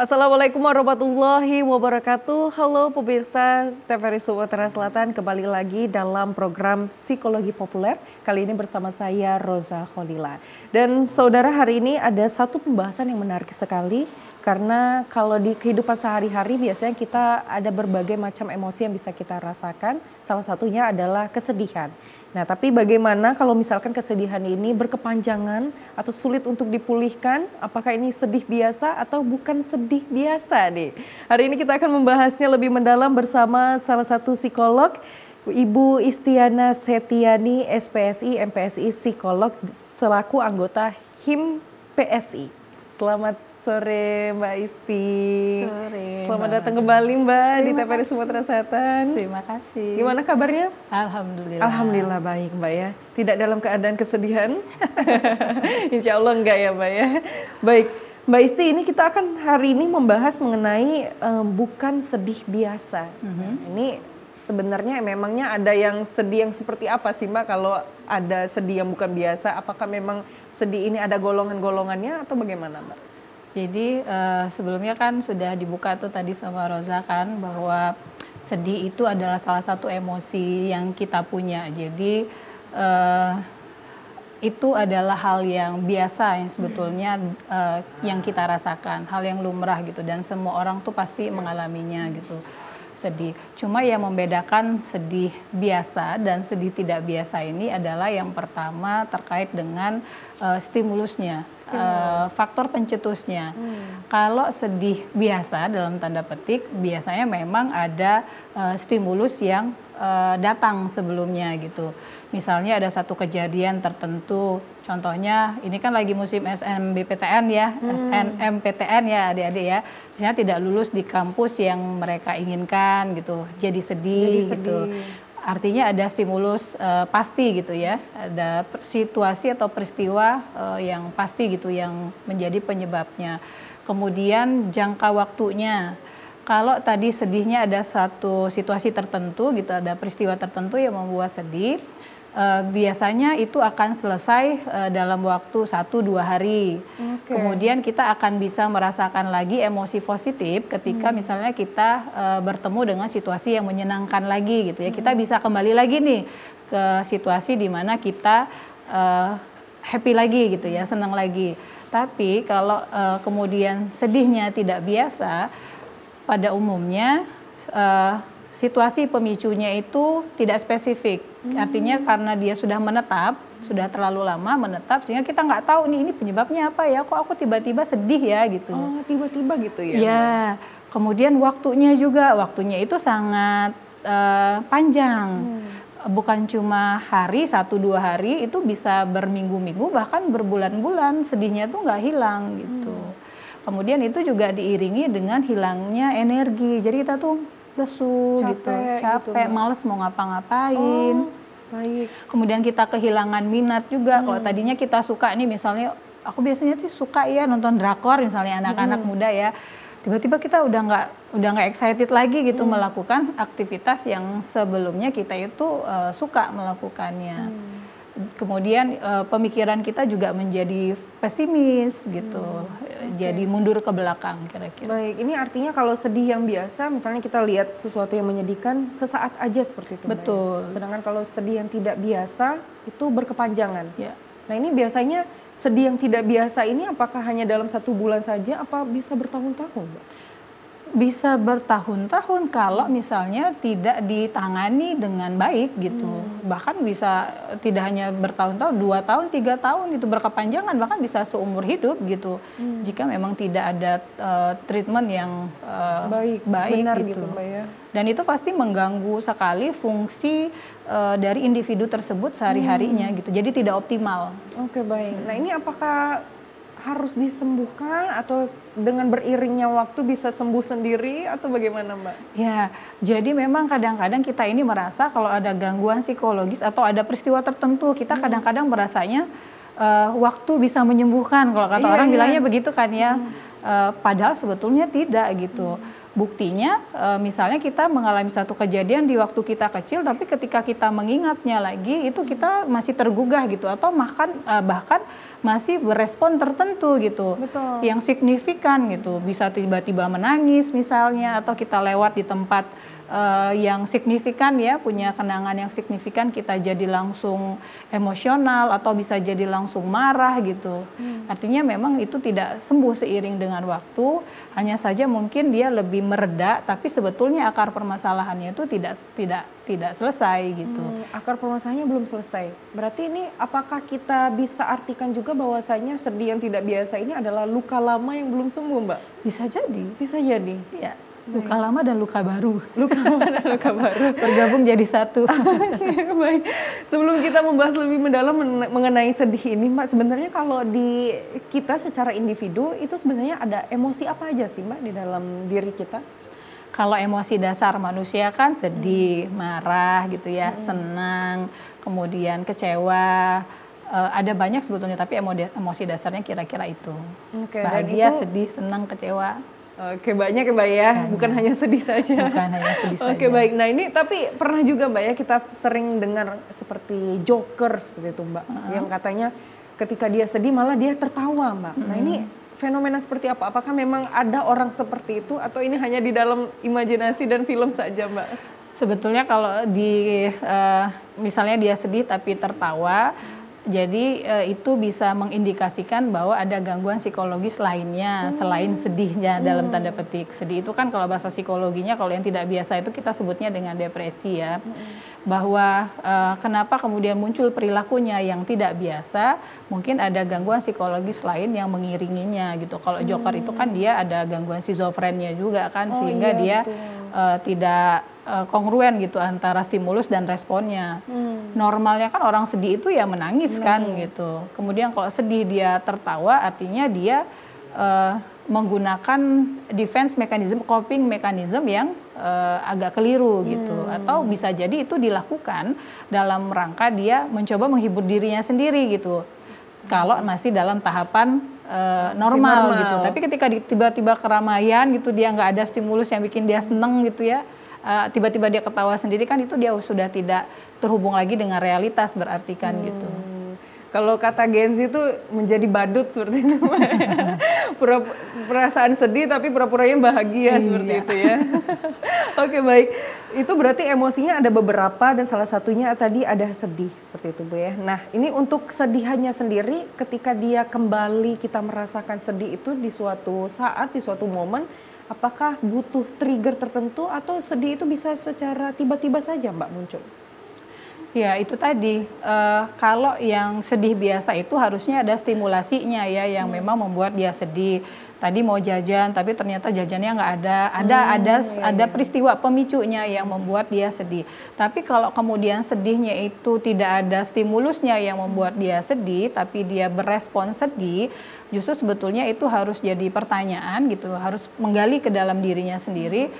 Assalamualaikum warahmatullahi wabarakatuh. Halo pemirsa TVRI Sumatera Selatan, kembali lagi dalam program Psikologi Populer. Kali ini bersama saya Roza Kholila. Dan saudara, hari ini ada satu pembahasan yang menarik sekali. Karena kalau di kehidupan sehari-hari biasanya kita ada berbagai macam emosi yang bisa kita rasakan. Salah satunya adalah kesedihan. Nah, tapi bagaimana kalau misalkan kesedihan ini berkepanjangan atau sulit untuk dipulihkan? Apakah ini sedih biasa atau bukan sedih biasa nih? Hari ini kita akan membahasnya lebih mendalam bersama salah satu psikolog, Ibu Istiana Setiani, SPSI, MPSI, psikolog selaku anggota HIM PSI. Selamat sore Mbak Isti. Sore. Selamat datang kembali Mbak di TVRI Sumatera Selatan. Terima kasih. Gimana kabarnya? Alhamdulillah. Alhamdulillah baik Mbak ya. Tidak dalam keadaan kesedihan? Insya Allah enggak ya Mbak ya. Baik Mbak Isti, ini kita akan hari ini membahas mengenai bukan sedih biasa. Ini sebenarnya memangnya ada yang sedih yang seperti apa sih Mbak kalau ada sedih yang bukan biasa? Apakah memang sedih ini ada golongan-golongannya atau bagaimana Mbak? Jadi sebelumnya kan sudah dibuka tuh tadi sama Roza kan bahwa sedih itu adalah salah satu emosi yang kita punya. Jadi itu adalah hal yang biasa yang sebetulnya yang kita rasakan, hal yang lumrah gitu, dan semua orang tuh pasti mengalaminya gitu. Sedih. Cuma yang membedakan sedih biasa dan sedih tidak biasa ini adalah yang pertama terkait dengan stimulusnya, faktor pencetusnya. Kalau sedih biasa dalam tanda petik biasanya memang ada stimulus yang datang sebelumnya gitu. Misalnya ada satu kejadian tertentu, contohnya ini kan lagi musim SNMPTN ya, SNMPTN ya adik-adik ya. Misalnya tidak lulus di kampus yang mereka inginkan gitu, jadi sedih gitu. Artinya ada stimulus pasti gitu ya, ada situasi atau peristiwa yang pasti gitu yang menjadi penyebabnya. Kemudian jangka waktunya. Kalau tadi sedihnya ada satu situasi tertentu gitu, ada peristiwa tertentu yang membuat sedih, biasanya itu akan selesai dalam waktu 1-2 hari. Kemudian kita akan bisa merasakan lagi emosi positif ketika misalnya kita bertemu dengan situasi yang menyenangkan lagi gitu ya. Kita bisa kembali lagi nih ke situasi di mana kita happy lagi gitu ya, senang lagi. Tapi kalau kemudian sedihnya tidak biasa, pada umumnya situasi pemicunya itu tidak spesifik. Artinya karena dia sudah menetap, sudah terlalu lama menetap, sehingga kita nggak tahu nih ini penyebabnya apa ya, kok aku tiba-tiba sedih ya gitu. Oh, tiba-tiba gitu ya? Ya, kemudian waktunya juga, waktunya itu sangat panjang. Bukan cuma hari, 1-2 hari, itu bisa berminggu-minggu, bahkan berbulan-bulan sedihnya tuh nggak hilang gitu. Kemudian itu juga diiringi dengan hilangnya energi, jadi kita tuh lesu gitu, capek, males mau ngapa-ngapain. Baik. Kemudian kita kehilangan minat juga. Kalau tadinya kita suka nih, misalnya aku biasanya sih suka ya nonton drakor misalnya anak-anak muda ya. Tiba-tiba kita udah nggak excited lagi gitu melakukan aktivitas yang sebelumnya kita itu suka melakukannya. Kemudian pemikiran kita juga menjadi pesimis gitu, jadi mundur ke belakang kira-kira. Baik, ini artinya kalau sedih yang biasa, misalnya kita lihat sesuatu yang menyedihkan, sesaat aja seperti itu. Betul. Mbak. Sedangkan kalau sedih yang tidak biasa, itu berkepanjangan. Ya. Nah ini biasanya sedih yang tidak biasa ini apakah hanya dalam 1 bulan saja, apa bisa bertahun-tahun, Mbak? Bisa bertahun-tahun kalau misalnya tidak ditangani dengan baik gitu. Bahkan bisa tidak hanya bertahun-tahun, 2 tahun, 3 tahun itu berkepanjangan, bahkan bisa seumur hidup gitu. Jika memang tidak ada treatment yang baik benar gitu. Mbak ya. Dan itu pasti mengganggu sekali fungsi dari individu tersebut sehari-harinya gitu. Jadi tidak optimal. Oke, baik. Nah ini apakah harus disembuhkan atau dengan beriringnya waktu bisa sembuh sendiri atau bagaimana Mbak? Ya, jadi memang kadang-kadang kita ini merasa kalau ada gangguan psikologis atau ada peristiwa tertentu, kita kadang-kadang merasanya waktu bisa menyembuhkan, kalau kata orang bilangnya begitu kan ya. Padahal sebetulnya tidak gitu. Buktinya misalnya kita mengalami satu kejadian di waktu kita kecil, tapi ketika kita mengingatnya lagi itu kita masih tergugah gitu, atau bahkan masih berespon tertentu gitu. Betul. Yang signifikan gitu, bisa tiba-tiba menangis misalnya, atau kita lewat di tempat yang signifikan ya, punya kenangan yang signifikan, kita jadi langsung emosional atau bisa jadi langsung marah gitu. Artinya memang itu tidak sembuh seiring dengan waktu, hanya saja mungkin dia lebih mereda, tapi sebetulnya akar permasalahannya itu tidak selesai gitu. Akar permasalahannya belum selesai. Berarti ini apakah kita bisa artikan juga bahwasanya sedih yang tidak biasa ini adalah luka lama yang belum sembuh, Mbak? Bisa jadi. Bisa jadi. Ya. Luka lama dan luka baru. Luka lama dan luka baru. Bergabung jadi satu. Baik. Sebelum kita membahas lebih mendalam mengenai sedih ini, Mbak, sebenarnya kalau di kita secara individu itu sebenarnya ada emosi apa aja sih, Mbak, di dalam diri kita? Kalau emosi dasar manusia kan sedih, marah gitu ya, senang, kemudian kecewa. Ada banyak sebetulnya, tapi emosi dasarnya kira-kira itu. Bahagia, sedih, senang, kecewa. Oke, banyak ya, Mbak ya, bukan hanya sedih saja. Bukan hanya sedih saja. Oke, baik. Nah ini tapi pernah juga, Mbak ya, kita sering dengar seperti joker seperti itu, Mbak. Yang katanya ketika dia sedih malah dia tertawa, Mbak. Nah ini fenomena seperti apa? Apakah memang ada orang seperti itu atau ini hanya di dalam imajinasi dan film saja, Mbak? Sebetulnya kalau misalnya dia sedih tapi tertawa, jadi itu bisa mengindikasikan bahwa ada gangguan psikologis lainnya selain sedihnya dalam tanda petik. Sedih itu kan kalau bahasa psikologinya, kalau yang tidak biasa itu kita sebutnya dengan depresi ya. Bahwa kenapa kemudian muncul perilakunya yang tidak biasa, mungkin ada gangguan psikologis lain yang mengiringinya gitu. Kalau joker itu kan dia ada gangguan skizofrenia juga kan, sehingga dia tidak kongruen gitu antara stimulus dan responnya. Normalnya kan orang sedih itu ya menangis kan gitu. Kemudian kalau sedih dia tertawa, artinya dia menggunakan defense mechanism, coping mechanism yang agak keliru gitu. Atau bisa jadi itu dilakukan dalam rangka dia mencoba menghibur dirinya sendiri gitu. Kalau masih dalam tahapan normal gitu. Tapi ketika tiba-tiba keramaian gitu, dia nggak ada stimulus yang bikin dia seneng gitu ya, tiba-tiba dia ketawa sendiri, kan itu dia sudah tidak terhubung lagi dengan realitas, berarti kan gitu. Kalau kata Gen Z itu menjadi badut seperti itu, perasaan sedih tapi pura-puranya bahagia seperti itu ya. Oke, baik. Itu berarti emosinya ada beberapa dan salah satunya tadi ada sedih seperti itu, Bu ya. Nah, ini untuk kesedihannya sendiri, ketika dia kembali kita merasakan sedih itu di suatu saat, di suatu momen, apakah butuh trigger tertentu atau sedih itu bisa secara tiba-tiba saja, Mbak, muncul? Ya itu tadi, kalau yang sedih biasa itu harusnya ada stimulasinya ya, yang memang membuat dia sedih. Tadi mau jajan tapi ternyata jajannya nggak ada peristiwa pemicunya yang membuat dia sedih. Tapi kalau kemudian sedihnya itu tidak ada stimulusnya yang membuat dia sedih, tapi dia berespon sedih, justru sebetulnya itu harus jadi pertanyaan gitu, harus menggali ke dalam dirinya sendiri.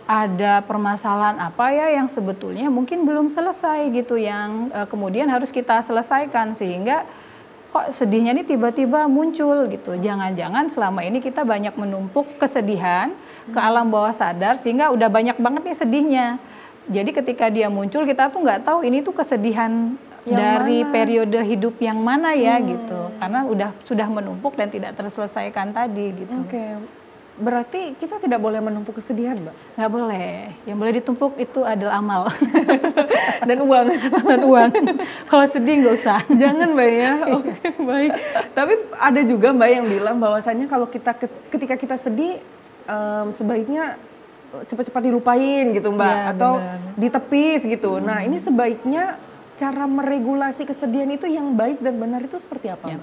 Ada permasalahan apa ya yang sebetulnya mungkin belum selesai gitu, yang kemudian harus kita selesaikan, sehingga kok sedihnya ini tiba-tiba muncul gitu. Jangan-jangan selama ini kita banyak menumpuk kesedihan ke alam bawah sadar sehingga udah banyak banget nih sedihnya. Jadi ketika dia muncul kita tuh nggak tahu ini tuh kesedihan yang dari periode hidup yang mana ya gitu. Karena sudah menumpuk dan tidak terselesaikan tadi gitu. Oke. Berarti kita tidak boleh menumpuk kesedihan, Mbak? Nggak boleh. Yang boleh ditumpuk itu adalah amal. Dan uang. Dan uang. Kalau sedih nggak usah. Jangan, Mbak ya. Oke, baik. Tapi ada juga, Mbak, yang bilang bahwasannya kalau ketika kita sedih, sebaiknya cepat-cepat dilupain gitu, Mbak. Ya, atau ditepis gitu. Nah, ini sebaiknya cara meregulasi kesedihan itu yang baik dan benar itu seperti apa? Ya.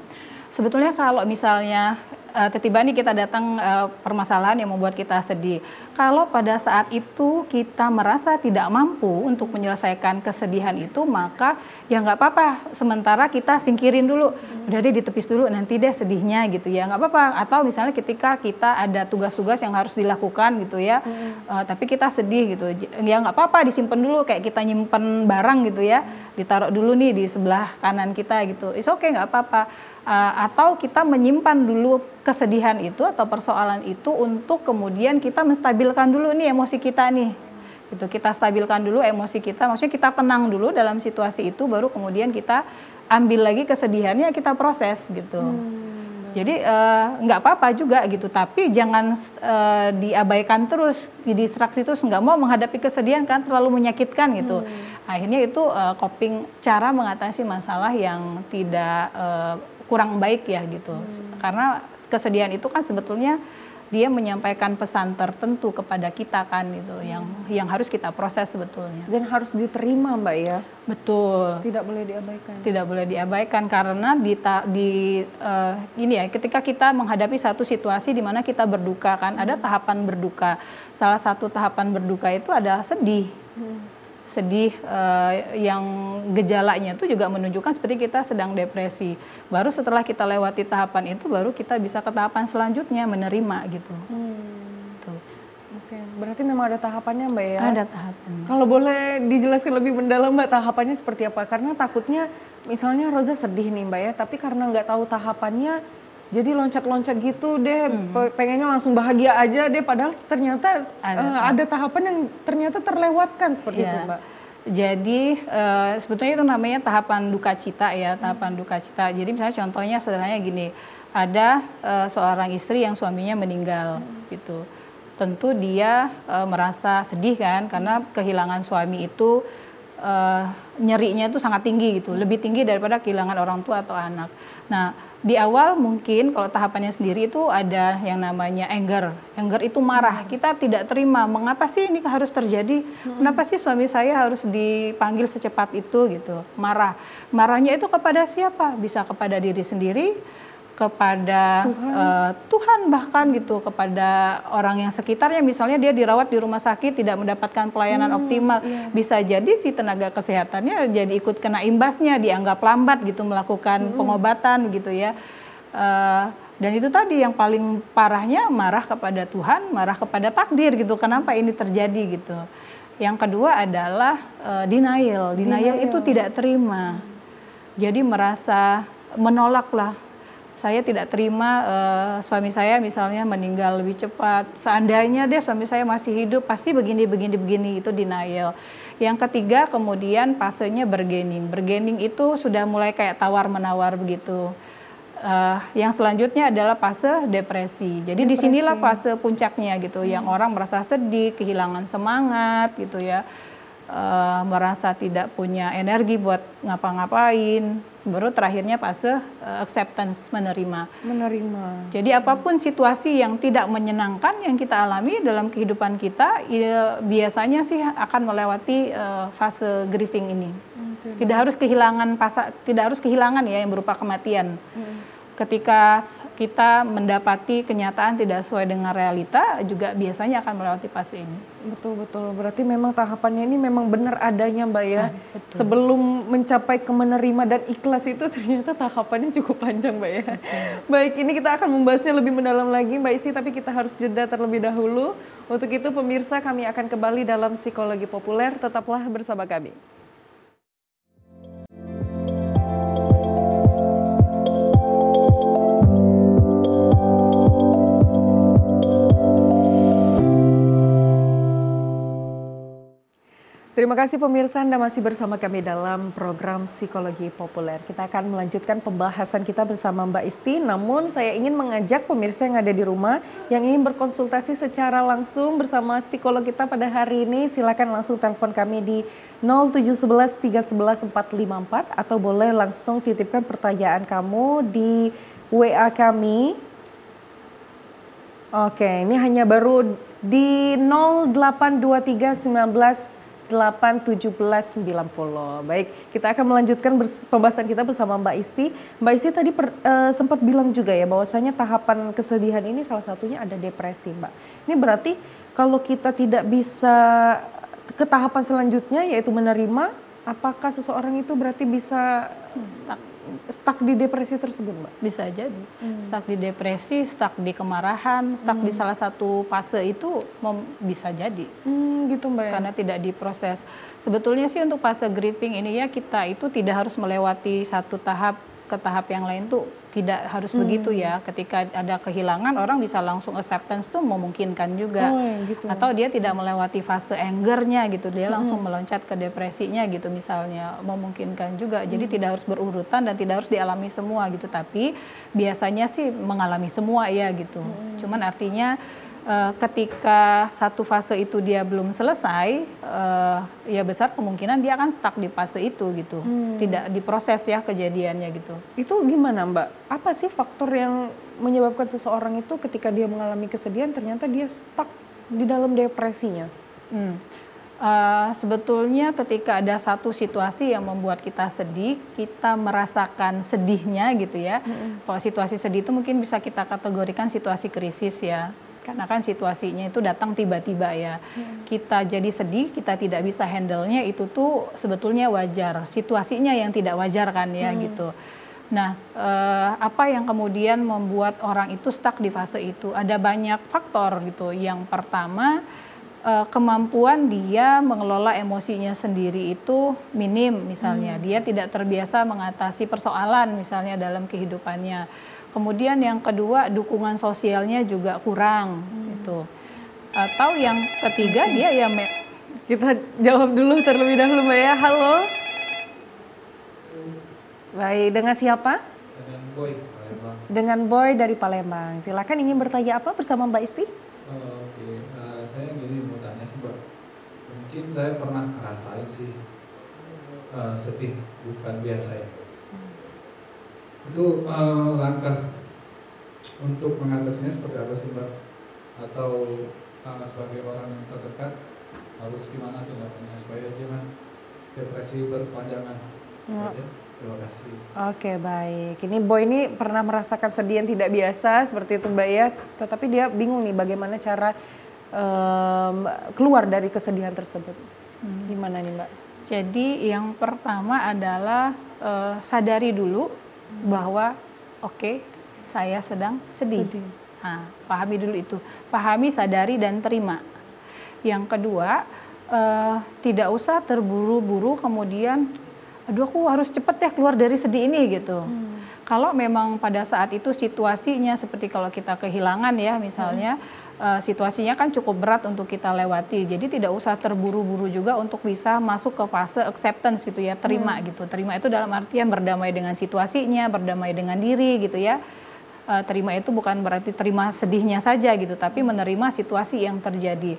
Sebetulnya kalau misalnya tiba-tiba nih kita datang permasalahan yang membuat kita sedih. Kalau pada saat itu kita merasa tidak mampu untuk menyelesaikan kesedihan itu, maka ya nggak apa-apa. Sementara kita singkirin dulu, udah deh ditepis dulu, nanti deh sedihnya gitu ya, nggak apa-apa. Atau misalnya ketika kita ada tugas-tugas yang harus dilakukan gitu ya, tapi kita sedih gitu, ya nggak apa-apa, disimpan dulu kayak kita nyimpen barang gitu ya. ditaruh dulu nih di sebelah kanan kita gitu. It's okay, nggak apa-apa. Atau kita menyimpan dulu kesedihan itu atau persoalan itu untuk kemudian kita menstabilkan dulu nih emosi kita nih. Gitu, kita stabilkan dulu emosi kita, maksudnya kita tenang dulu dalam situasi itu, baru kemudian kita ambil lagi kesedihannya, kita proses gitu. Jadi nggak apa-apa juga gitu, tapi jangan diabaikan terus, didistraksi terus, nggak mau menghadapi kesedihan kan terlalu menyakitkan gitu. Akhirnya itu cara mengatasi masalah yang tidak kurang baik ya gitu. Karena kesedihan itu kan sebetulnya dia menyampaikan pesan tertentu kepada kita kan gitu, yang harus kita proses sebetulnya. Dan harus diterima Mbak ya. Betul. Tidak boleh diabaikan. Tidak boleh diabaikan karena ini ya, ketika kita menghadapi satu situasi di mana kita berduka kan, ada tahapan berduka. Salah satu tahapan berduka itu adalah sedih. Sedih yang gejalanya itu juga menunjukkan seperti kita sedang depresi. Baru setelah kita lewati tahapan itu, baru kita bisa ke tahapan selanjutnya, menerima gitu. Oke, berarti memang ada tahapannya Mbak ya? Ada tahapannya. Kalau boleh dijelaskan lebih mendalam Mbak, tahapannya seperti apa? Karena takutnya misalnya Roza sedih nih Mbak ya, tapi karena nggak tahu tahapannya, jadi loncat-loncat gitu deh, pengennya langsung bahagia aja deh, padahal ternyata ada tahapan yang ternyata terlewatkan seperti itu Mbak. Jadi sebetulnya itu namanya tahapan duka cita ya, tahapan duka cita. Jadi misalnya contohnya sederhananya gini, ada seorang istri yang suaminya meninggal gitu. Tentu dia merasa sedih kan, karena kehilangan suami itu nyerinya itu sangat tinggi gitu, lebih tinggi daripada kehilangan orang tua atau anak. Nah, di awal mungkin kalau tahapannya sendiri itu ada yang namanya anger. Anger itu marah. Kita tidak terima, mengapa sih ini harus terjadi? Kenapa sih suami saya harus dipanggil secepat itu gitu? Marah. Marahnya itu kepada siapa? Bisa kepada diri sendiri, kepada Tuhan bahkan gitu, kepada orang yang sekitarnya. Misalnya dia dirawat di rumah sakit tidak mendapatkan pelayanan optimal, bisa jadi si tenaga kesehatannya jadi ikut kena imbasnya, dianggap lambat gitu melakukan pengobatan gitu ya. Dan itu tadi yang paling parahnya, marah kepada Tuhan, marah kepada takdir gitu, kenapa ini terjadi gitu. Yang kedua adalah denial itu tidak terima, jadi merasa menolak lah. Saya tidak terima suami saya misalnya meninggal lebih cepat. Seandainya deh suami saya masih hidup, pasti begini, itu denial. Yang ketiga kemudian fasenya bargaining. Bargaining itu sudah mulai kayak tawar-menawar begitu. Yang selanjutnya adalah fase depresi. Jadi disinilah fase puncaknya gitu. Yang orang merasa sedih, kehilangan semangat gitu ya. Merasa tidak punya energi buat ngapa-ngapain. Baru terakhirnya fase acceptance, menerima. Jadi apapun situasi yang tidak menyenangkan yang kita alami dalam kehidupan kita, biasanya sih akan melewati fase grieving ini. Tidak harus kehilangan ya yang berupa kematian. Ketika kita mendapati kenyataan tidak sesuai dengan realita, juga biasanya akan melewati fase ini. Betul. Berarti memang tahapannya ini memang benar adanya Mbak ya. Sebelum mencapai ke menerima dan ikhlas itu ternyata tahapannya cukup panjang Mbak ya. Baik, ini kita akan membahasnya lebih mendalam lagi Mbak Isti, tapi kita harus jeda terlebih dahulu. Untuk itu pemirsa, kami akan kembali dalam Psikologi Populer. Tetaplah bersama kami. Terima kasih pemirsa, Anda masih bersama kami dalam program Psikologi Populer. Kita akan melanjutkan pembahasan kita bersama Mbak Isti, namun saya ingin mengajak pemirsa yang ada di rumah yang ingin berkonsultasi secara langsung bersama psikolog kita pada hari ini, silakan langsung telepon kami di 0711 311 454 atau boleh langsung titipkan pertanyaan kamu di WA kami. Oke, ini hanya baru di 0823 19 81790. Baik, kita akan melanjutkan pembahasan kita bersama Mbak Isti. Mbak Isti tadi sempat bilang juga ya bahwasanya tahapan kesedihan ini salah satunya ada depresi, Mbak. Ini berarti kalau kita tidak bisa ke tahapan selanjutnya yaitu menerima, apakah seseorang itu berarti bisa stuck di depresi tersebut, Mbak? Bisa jadi stuck di depresi, stuck di kemarahan, stuck di salah satu fase itu bisa jadi. Gitu, Mbak. Ya? Karena tidak diproses. Sebetulnya sih untuk fase grieving ini ya, kita itu tidak harus melewati satu tahap ke tahap yang lain tuh tidak harus begitu ya. Ketika ada kehilangan, orang bisa langsung acceptance tuh memungkinkan juga. Gitu. Atau dia tidak melewati fase angernya gitu, dia langsung meloncat ke depresinya gitu misalnya, memungkinkan juga. Jadi tidak harus berurutan dan tidak harus dialami semua gitu, tapi biasanya sih mengalami semua ya gitu. Cuman artinya ketika satu fase itu dia belum selesai, ya besar kemungkinan dia akan stuck di fase itu gitu, tidak diproses ya kejadiannya gitu. Itu gimana, Mbak? Apa sih faktor yang menyebabkan seseorang itu ketika dia mengalami kesedihan ternyata dia stuck di dalam depresinya? Sebetulnya ketika ada satu situasi yang membuat kita sedih, kita merasakan sedihnya gitu ya. Kalau situasi sedih itu mungkin bisa kita kategorikan situasi krisis ya. Karena kan situasinya itu datang tiba-tiba ya. Kita jadi sedih, kita tidak bisa handle-nya, itu tuh sebetulnya wajar. Situasinya yang tidak wajar kan ya gitu. Nah, apa yang kemudian membuat orang itu stuck di fase itu? Ada banyak faktor gitu. Yang pertama, kemampuan dia mengelola emosinya sendiri itu minim misalnya. Dia tidak terbiasa mengatasi persoalan misalnya dalam kehidupannya. Kemudian yang kedua, dukungan sosialnya juga kurang gitu. Atau yang ketiga, dia ya kita jawab dulu terlebih dahulu, Mbak ya. Halo. Baik, dengan siapa? Dengan Boy, Palembang. Dengan Boy dari Palembang. Silakan, ingin bertanya apa bersama Mbak Isti? Oke, saya gini mau tanya sih, Mbak. Mungkin saya pernah ngerasain sih sedih bukan biasa ya. Itu langkah untuk mengatasinya seperti apa sih, Mbak? Atau sebagai orang yang terdekat harus gimana tindakannya supaya jangan depresi berkepanjangan? Terima kasih. Oke, baik. Ini Boy ini pernah merasakan sedih yang tidak biasa seperti itu, Mbak ya. Tetapi dia bingung nih bagaimana cara keluar dari kesedihan tersebut. Gimana nih, Mbak? Jadi yang pertama adalah sadari dulu bahwa oke, saya sedang sedih. Nah, pahami dulu itu. Pahami, sadari, dan terima. Yang kedua, tidak usah terburu-buru kemudian, aduh aku harus cepet ya keluar dari sedih ini gitu. Kalau memang pada saat itu situasinya seperti kalau kita kehilangan ya misalnya, situasinya kan cukup berat untuk kita lewati. Jadi tidak usah terburu-buru juga untuk bisa masuk ke fase acceptance gitu ya, terima gitu. Terima itu dalam artian berdamai dengan situasinya, berdamai dengan diri gitu ya. Terima itu bukan berarti terima sedihnya saja gitu, tapi menerima situasi yang terjadi.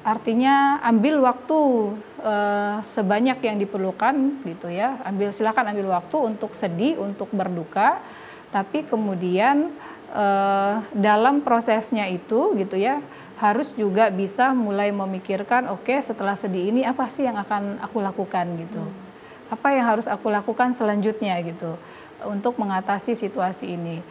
Artinya ambil waktu sebanyak yang diperlukan gitu ya. Silakan ambil waktu untuk sedih, untuk berduka, tapi kemudian dalam prosesnya itu gitu ya, harus juga bisa mulai memikirkan oke, setelah sedih ini apa sih yang akan aku lakukan gitu. Apa yang harus aku lakukan selanjutnya gitu untuk mengatasi situasi ini.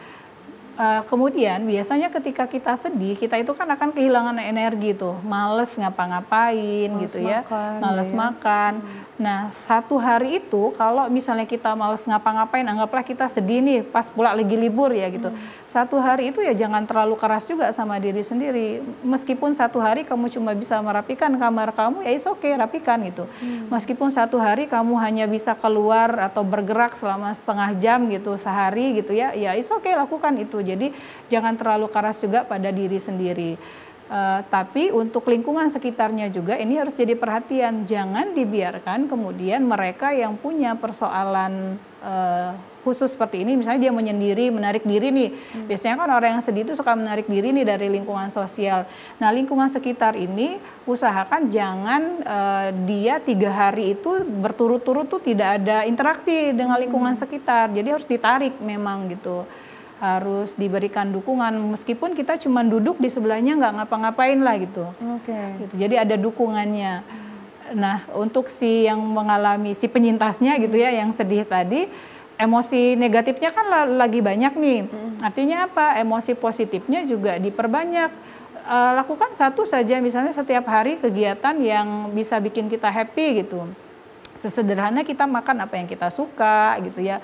Kemudian biasanya ketika kita sedih, kita itu kan akan kehilangan energi tuh, males ngapa-ngapain gitu ya, males makan. Nah, satu hari itu kalau misalnya kita males ngapa-ngapain, anggaplah kita sedih nih pas pula lagi libur ya gitu. Satu hari itu ya jangan terlalu keras juga sama diri sendiri. Meskipun satu hari kamu cuma bisa merapikan kamar kamu, ya is oke, rapikan gitu. Meskipun satu hari kamu hanya bisa keluar atau bergerak selama setengah jam gitu sehari gitu ya, ya is oke, lakukan itu. Jadi jangan terlalu keras juga pada diri sendiri. Tapi untuk lingkungan sekitarnya juga ini harus jadi perhatian. Jangan dibiarkan kemudian mereka yang punya persoalan khusus seperti ini, misalnya dia menyendiri, menarik diri nih. Biasanya kan orang yang sedih itu suka menarik diri nih dari lingkungan sosial. Nah, lingkungan sekitar ini usahakan jangan dia 3 hari itu berturut-turut tuh tidak ada interaksi dengan lingkungan sekitar. Jadi harus ditarik memang gitu. Harus diberikan dukungan meskipun kita cuma duduk di sebelahnya nggak ngapa-ngapain lah gitu. Gitu. Jadi ada dukungannya. Nah, untuk si yang mengalami, si penyintasnya gitu ya, yang sedih tadi, emosi negatifnya kan lagi banyak nih. Artinya apa? Emosi positifnya juga diperbanyak. Lakukan satu saja misalnya setiap hari kegiatan yang bisa bikin kita happy gitu. Sesederhana kita makan apa yang kita suka gitu ya,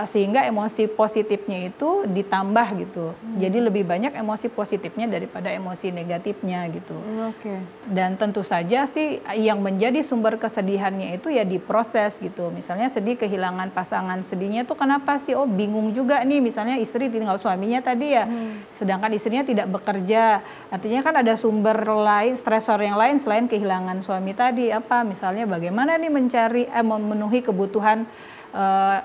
sehingga emosi positifnya itu ditambah gitu. Jadi lebih banyak emosi positifnya daripada emosi negatifnya gitu. Oke. Dan tentu saja sih yang menjadi sumber kesedihannya itu ya diproses gitu. Misalnya sedih kehilangan pasangan, sedihnya tuh kenapa sih? Oh bingung juga nih, misalnya istri tinggal suaminya tadi ya, sedangkan istrinya tidak bekerja. Artinya kan ada sumber lain, stresor yang lain selain kehilangan suami tadi. Apa misalnya bagaimana nih memenuhi kebutuhan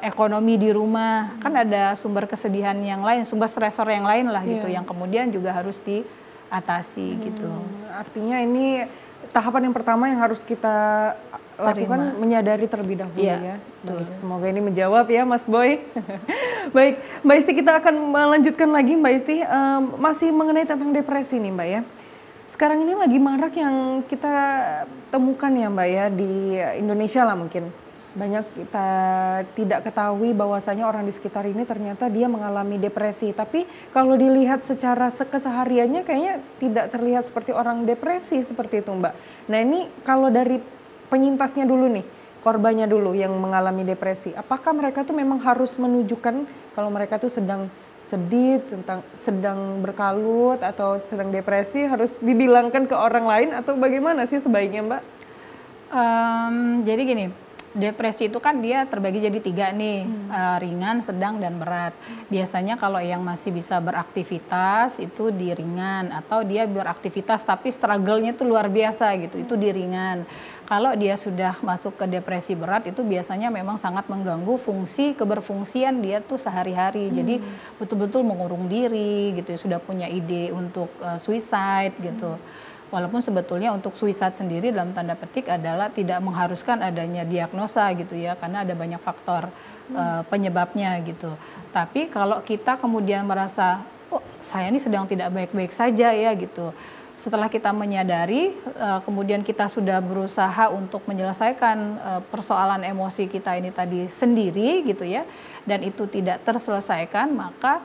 ekonomi di rumah, kan ada sumber kesedihan yang lain, sumber stresor yang lain lah gitu, yang kemudian juga harus diatasi gitu. Artinya ini tahapan yang pertama yang harus kita lakukan, menyadari terlebih dahulu ya. Baik, semoga ini menjawab ya Mas Boy. Baik, Mbak Isti, kita akan melanjutkan lagi Mbak Isti, masih mengenai tentang depresi nih Mbak ya. Sekarang ini lagi marak yang kita temukan ya Mbak ya di Indonesia lah mungkin. Banyak kita tidak ketahui bahwasanya orang di sekitar ini ternyata dia mengalami depresi. Tapi kalau dilihat secara kesehariannya kayaknya tidak terlihat seperti orang depresi seperti itu Mbak. Nah ini kalau dari penyintasnya dulu nih, korbannya dulu yang mengalami depresi. Apakah mereka tuh memang harus menunjukkan kalau mereka tuh sedang sedih, sedang berkalut atau sedang depresi, harus dibilangkan ke orang lain atau bagaimana sih sebaiknya Mbak? Jadi gini, depresi itu kan dia terbagi jadi 3 nih, ringan, sedang, dan berat. Biasanya kalau yang masih bisa beraktivitas itu di ringan, atau dia beraktivitas tapi struggle-nya tuh luar biasa gitu, itu di ringan. Kalau dia sudah masuk ke depresi berat itu biasanya memang sangat mengganggu fungsi keberfungsian dia tuh sehari-hari. Jadi betul-betul mengurung diri gitu, sudah punya ide untuk suicide gitu. Walaupun sebetulnya untuk suicide sendiri dalam tanda petik adalah tidak mengharuskan adanya diagnosa gitu ya, karena ada banyak faktor penyebabnya gitu. Tapi kalau kita kemudian merasa, oh saya ini sedang tidak baik-baik saja ya gitu. Setelah kita menyadari, kemudian kita sudah berusaha untuk menyelesaikan persoalan emosi kita ini tadi sendiri gitu ya, dan itu tidak terselesaikan, maka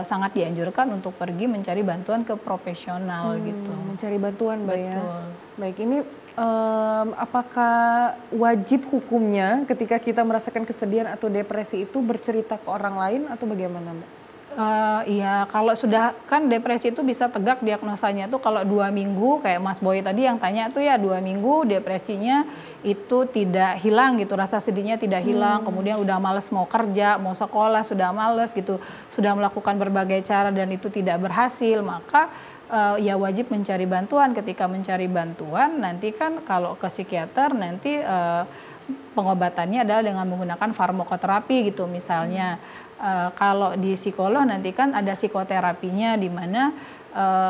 sangat dianjurkan untuk pergi mencari bantuan ke profesional gitu. Mencari bantuan Mbak ya. Baik, ini apakah wajib hukumnya ketika kita merasakan kesedihan atau depresi itu bercerita ke orang lain atau bagaimana Mbak? Iya, kalau sudah kan depresi itu bisa tegak diagnosanya tuh kalau 2 minggu, kayak Mas Boy tadi yang tanya tuh ya 2 minggu depresinya itu tidak hilang gitu, rasa sedihnya tidak hilang, kemudian udah males mau kerja, mau sekolah, sudah males gitu, sudah melakukan berbagai cara dan itu tidak berhasil, maka ya wajib mencari bantuan. Ketika mencari bantuan nanti kan kalau ke psikiater nanti pengobatannya adalah dengan menggunakan farmakoterapi gitu misalnya. Kalau di psikolog nanti kan ada psikoterapinya, di mana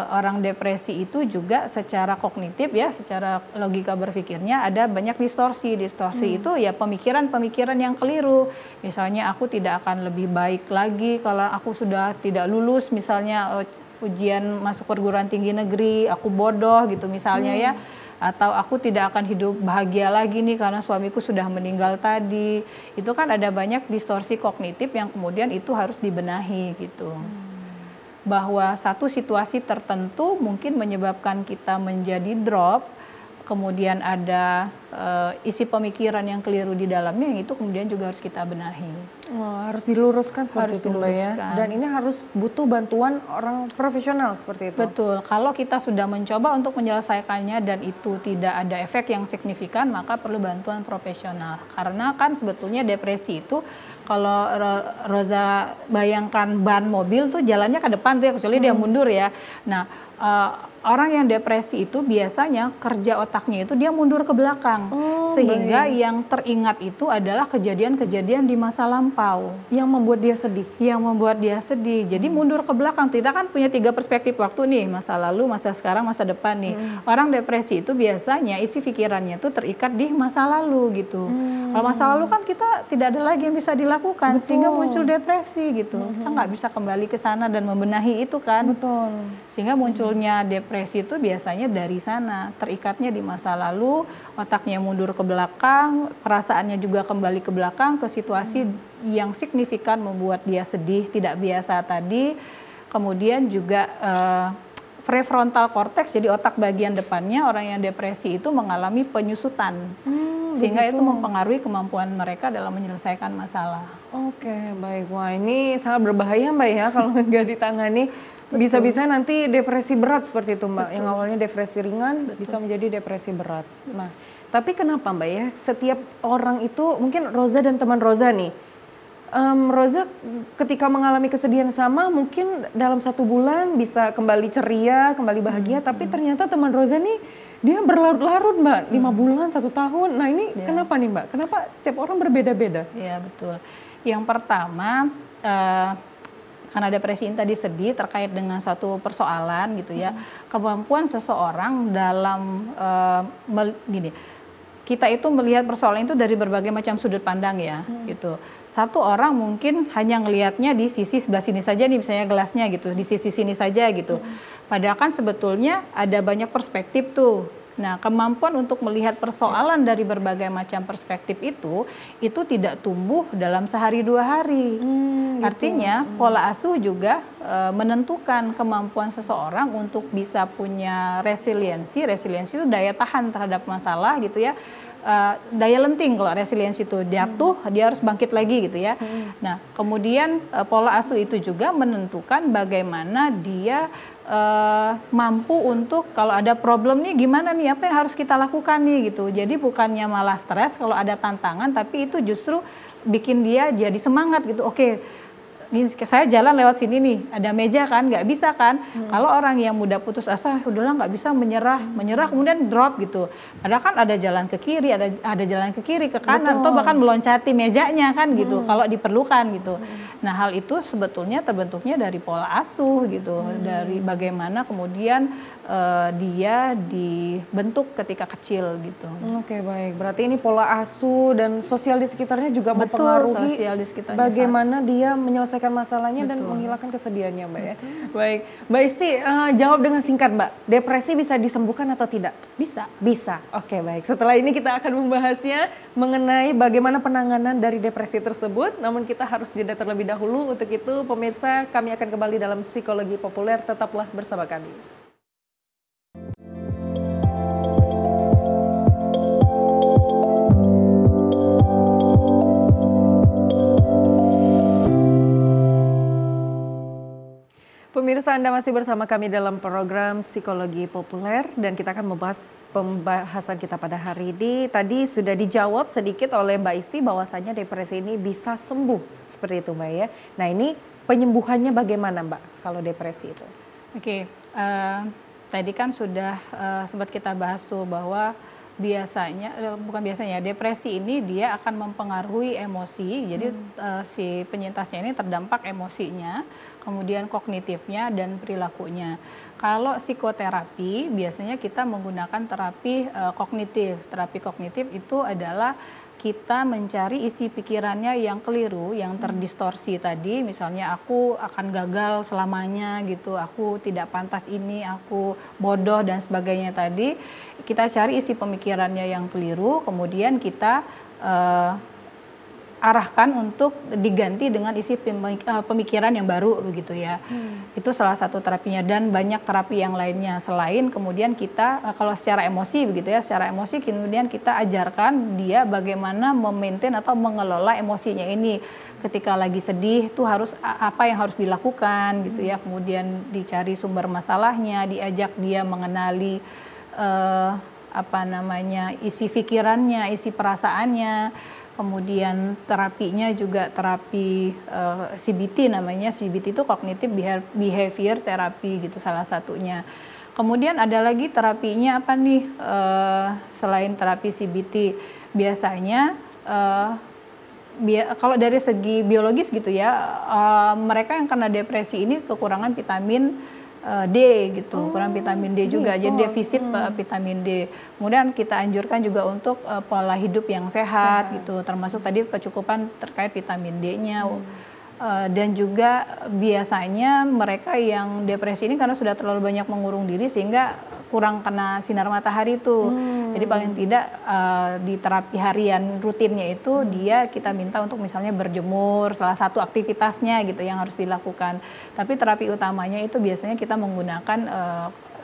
orang depresi itu juga secara kognitif ya, secara logika berpikirnya ada banyak distorsi. Distorsi itu ya pemikiran-pemikiran yang keliru. Misalnya aku tidak akan lebih baik lagi kalau aku sudah tidak lulus misalnya ujian masuk perguruan tinggi negeri, aku bodoh gitu misalnya ya. Atau aku tidak akan hidup bahagia lagi nih karena suamiku sudah meninggal tadi. Itu kan ada banyak distorsi kognitif yang kemudian itu harus dibenahi gitu. Bahwa satu situasi tertentu mungkin menyebabkan kita menjadi drop, kemudian ada isi pemikiran yang keliru di dalamnya, yang itu kemudian juga harus kita benahi. Harus diluruskan seperti itu Mbak ya. Dan ini harus butuh bantuan orang profesional seperti itu. Betul, kalau kita sudah mencoba untuk menyelesaikannya dan itu tidak ada efek yang signifikan, maka perlu bantuan profesional. Karena kan sebetulnya depresi itu, kalau Roza bayangkan ban mobil tuh jalannya ke depan tuh ya, kecuali dia mundur ya. Nah, orang yang depresi itu biasanya kerja otaknya itu dia mundur ke belakang, sehingga yang teringat itu adalah kejadian-kejadian di masa lampau yang membuat dia sedih. Yang membuat dia sedih. Jadi mundur ke belakang. Kita kan punya 3 perspektif waktu nih, masa lalu, masa sekarang, masa depan nih. Orang depresi itu biasanya isi pikirannya itu terikat di masa lalu gitu. Kalau masa lalu kan kita tidak ada lagi yang bisa dilakukan, sehingga muncul depresi gitu. Kita nggak bisa kembali ke sana dan membenahi itu kan. Betul. Sehingga munculnya depresi itu biasanya dari sana, terikatnya di masa lalu, otaknya mundur ke belakang, perasaannya juga kembali ke belakang ke situasi yang signifikan membuat dia sedih, tidak biasa tadi. Kemudian juga prefrontal cortex, jadi otak bagian depannya orang yang depresi itu mengalami penyusutan. sehingga begitu. itu mempengaruhi kemampuan mereka dalam menyelesaikan masalah. Oke, baik. Wah, ini sangat berbahaya Mbak ya kalau nggak ditangani. Bisa-bisa nanti depresi berat seperti itu Mbak. Yang awalnya depresi ringan bisa menjadi depresi berat. Nah, tapi kenapa Mbak ya? Setiap orang itu, mungkin Roza dan teman Roza nih, Roza ketika mengalami kesedihan sama mungkin dalam 1 bulan bisa kembali ceria, kembali bahagia, tapi ternyata teman Roza nih dia berlarut-larut Mbak, 5 bulan, 1 tahun. Nah ini kenapa nih Mbak? Kenapa setiap orang berbeda-beda? Iya betul. Yang pertama, karena depresi ini tadi sedih terkait dengan suatu persoalan gitu ya, kemampuan seseorang dalam gini, kita itu melihat persoalan itu dari berbagai macam sudut pandang ya, gitu. Satu orang mungkin hanya ngelihatnya di sisi sebelah sini saja nih, misalnya gelasnya gitu, di sisi sini saja gitu. Padahal kan sebetulnya ada banyak perspektif tuh. Nah, kemampuan untuk melihat persoalan dari berbagai macam perspektif itu tidak tumbuh dalam sehari 2 hari. Artinya pola asuh juga menentukan kemampuan seseorang untuk bisa punya resiliensi. Resiliensi itu daya tahan terhadap masalah gitu ya. Daya lenting kalau resiliensi itu jatuh dia harus bangkit lagi gitu ya. Nah kemudian pola asuh itu juga menentukan bagaimana dia mampu untuk kalau ada problem nih gimana nih, apa yang harus kita lakukan nih gitu. Jadi bukannya malah stres kalau ada tantangan, tapi itu justru bikin dia jadi semangat gitu. Oke, ini saya jalan lewat sini nih, ada meja kan, nggak bisa kan. Kalau orang yang mudah putus asa, udahlah nggak bisa, menyerah kemudian drop gitu. Padahal kan ada jalan ke kiri, ada jalan ke kiri, ke kanan, atau bahkan meloncati mejanya kan gitu, kalau diperlukan gitu. Nah hal itu sebetulnya terbentuknya dari pola asuh gitu, dari bagaimana kemudian dia dibentuk ketika kecil gitu. Oke, baik. Berarti ini pola asuh dan sosial di sekitarnya juga Betul, mempengaruhi sosial di sekitarnya bagaimana dia menyelesaikan masalahnya dan menghilangkan kesedihannya Mbak ya. Baik, Mbak Isti, jawab dengan singkat Mbak, depresi bisa disembuhkan atau tidak? Bisa. Bisa. Oke, baik. Setelah ini kita akan membahasnya mengenai bagaimana penanganan dari depresi tersebut. Namun kita harus jeda terlebih dahulu. Untuk itu pemirsa, kami akan kembali dalam Psikologi Populer. Tetaplah bersama kami. Pemirsa, Anda masih bersama kami dalam program Psikologi Populer dan kita akan membahas pembahasan kita pada hari ini. Tadi sudah dijawab sedikit oleh Mbak Isti bahwasanya depresi ini bisa sembuh, seperti itu Mbak ya. Nah ini penyembuhannya bagaimana Mbak kalau depresi itu? Oke, tadi kan sudah sempat kita bahas tuh bahwa depresi ini dia akan mempengaruhi emosi. Jadi si penyintasnya ini terdampak emosinya, kemudian kognitifnya dan perilakunya. Kalau psikoterapi biasanya kita menggunakan terapi kognitif. Terapi kognitif itu adalah kita mencari isi pikirannya yang keliru, yang terdistorsi tadi. Misalnya aku akan gagal selamanya gitu, aku tidak pantas ini, aku bodoh dan sebagainya tadi. Kita cari isi pemikirannya yang keliru, kemudian kita arahkan untuk diganti dengan isi pemikiran yang baru begitu ya. Itu salah satu terapinya dan banyak terapi yang lainnya selain kemudian kita kalau secara emosi begitu ya, secara emosi kemudian kita ajarkan dia bagaimana memaintain atau mengelola emosinya ini. Ketika lagi sedih tuh harus apa yang harus dilakukan gitu ya. Kemudian dicari sumber masalahnya, diajak dia mengenali isi pikirannya, isi perasaannya. Kemudian terapinya juga terapi CBT namanya. CBT itu Cognitive Behavior Therapy gitu salah satunya. Kemudian ada lagi terapinya apa nih selain terapi CBT? Biasanya kalau dari segi biologis gitu ya, mereka yang kena depresi ini kekurangan vitamin D gitu, kurang vitamin D juga, jadi defisit vitamin D. Kemudian kita anjurkan juga untuk pola hidup yang sehat gitu, termasuk tadi kecukupan terkait vitamin D-nya. Dan juga biasanya mereka yang depresi ini karena sudah terlalu banyak mengurung diri sehingga kurang kena sinar matahari itu. Jadi paling tidak di terapi harian rutinnya itu dia kita minta untuk misalnya berjemur, salah satu aktivitasnya gitu yang harus dilakukan. Tapi terapi utamanya itu biasanya kita menggunakan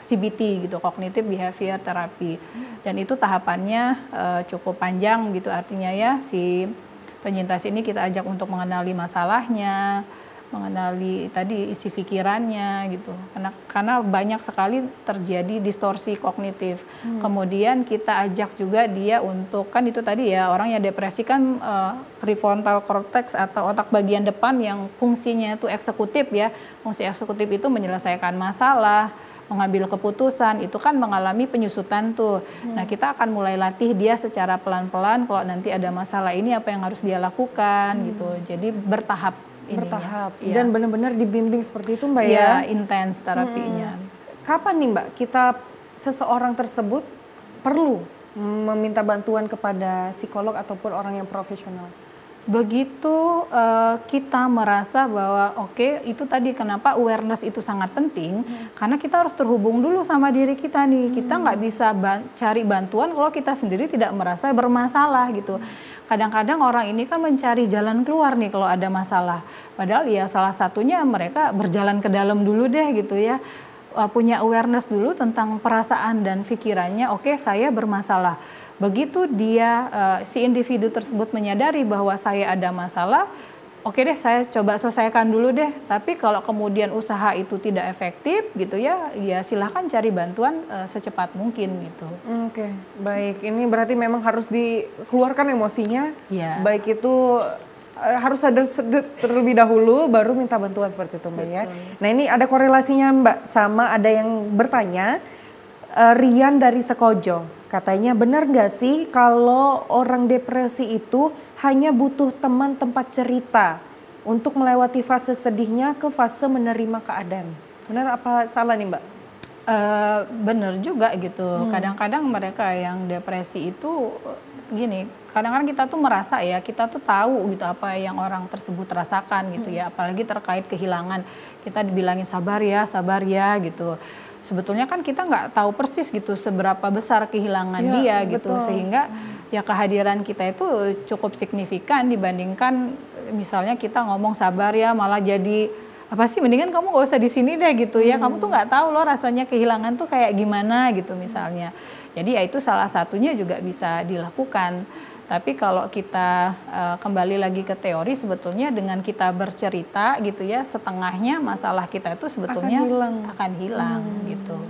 CBT gitu, Cognitive Behavior Therapy. Dan itu tahapannya cukup panjang gitu, artinya ya si penyintas ini kita ajak untuk mengenali masalahnya, mengenali tadi isi pikirannya gitu. Karena banyak sekali terjadi distorsi kognitif. Kemudian kita ajak juga dia untuk, kan itu tadi ya, orang yang depresi kan prefrontal cortex atau otak bagian depan yang fungsinya itu eksekutif ya. Fungsi eksekutif itu menyelesaikan masalah, mengambil keputusan, itu kan mengalami penyusutan tuh. Nah, kita akan mulai latih dia secara pelan-pelan kalau nanti ada masalah ini apa yang harus dia lakukan gitu. Jadi bertahap ininya. Ya. Dan benar-benar dibimbing seperti itu Mbak ya? Iya, intens terapinya. Kapan nih Mbak seseorang tersebut perlu meminta bantuan kepada psikolog ataupun orang yang profesional? Begitu kita merasa bahwa oke, itu tadi kenapa awareness itu sangat penting, karena kita harus terhubung dulu sama diri kita nih. Kita nggak bisa cari bantuan kalau kita sendiri tidak merasa bermasalah gitu. Kadang-kadang orang ini kan mencari jalan keluar nih kalau ada masalah. Padahal ya salah satunya mereka berjalan ke dalam dulu deh gitu ya. Punya awareness dulu tentang perasaan dan pikirannya, oke saya bermasalah. Begitu dia, si individu tersebut menyadari bahwa saya ada masalah, oke deh saya coba selesaikan dulu deh. Tapi kalau kemudian usaha itu tidak efektif gitu ya, ya silahkan cari bantuan secepat mungkin gitu. Oke, baik. Ini berarti memang harus dikeluarkan emosinya, ya. Baik itu harus sadar terlebih dahulu baru minta bantuan seperti itu Mbak ya. Nah ini ada korelasinya Mbak sama ada yang bertanya, Rian dari Sekojo. Katanya benar nggak sih kalau orang depresi itu hanya butuh teman tempat cerita untuk melewati fase sedihnya ke fase menerima keadaan? Benar apa salah nih Mbak? Benar juga gitu. Kadang-kadang mereka yang depresi itu gini, kadang-kadang kita tuh merasa ya, kita tuh tahu gitu apa yang orang tersebut rasakan gitu ya, apalagi terkait kehilangan. Kita dibilangin sabar ya gitu. Sebetulnya kan kita nggak tahu persis gitu seberapa besar kehilangan dia gitu, sehingga ya kehadiran kita itu cukup signifikan dibandingkan misalnya kita ngomong sabar ya malah jadi apa sih, mendingan kamu nggak usah di sini deh gitu ya, kamu tuh nggak tahu loh rasanya kehilangan tuh kayak gimana gitu misalnya. Jadi ya itu salah satunya juga bisa dilakukan. Tapi kalau kita kembali lagi ke teori, sebetulnya dengan kita bercerita gitu ya, setengahnya masalah kita itu sebetulnya akan hilang gitu.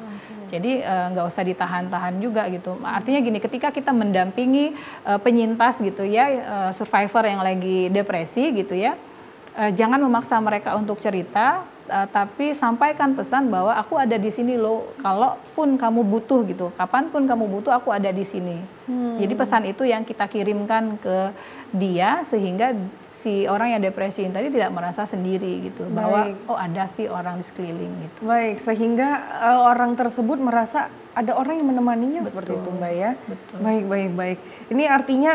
Jadi nggak usah ditahan-tahan juga gitu. Artinya gini, ketika kita mendampingi penyintas gitu ya, survivor yang lagi depresi gitu ya, jangan memaksa mereka untuk cerita, tapi sampaikan pesan bahwa aku ada di sini loh, kalaupun kamu butuh gitu, kapanpun kamu butuh aku ada di sini. Jadi pesan itu yang kita kirimkan ke dia sehingga si orang yang depresi tadi tidak merasa sendiri gitu. Baik. Bahwa oh ada sih orang di sekeliling gitu. Baik, sehingga orang tersebut merasa ada orang yang menemaninya. Betul. Seperti itu Mbak ya. Betul. Baik. Ini artinya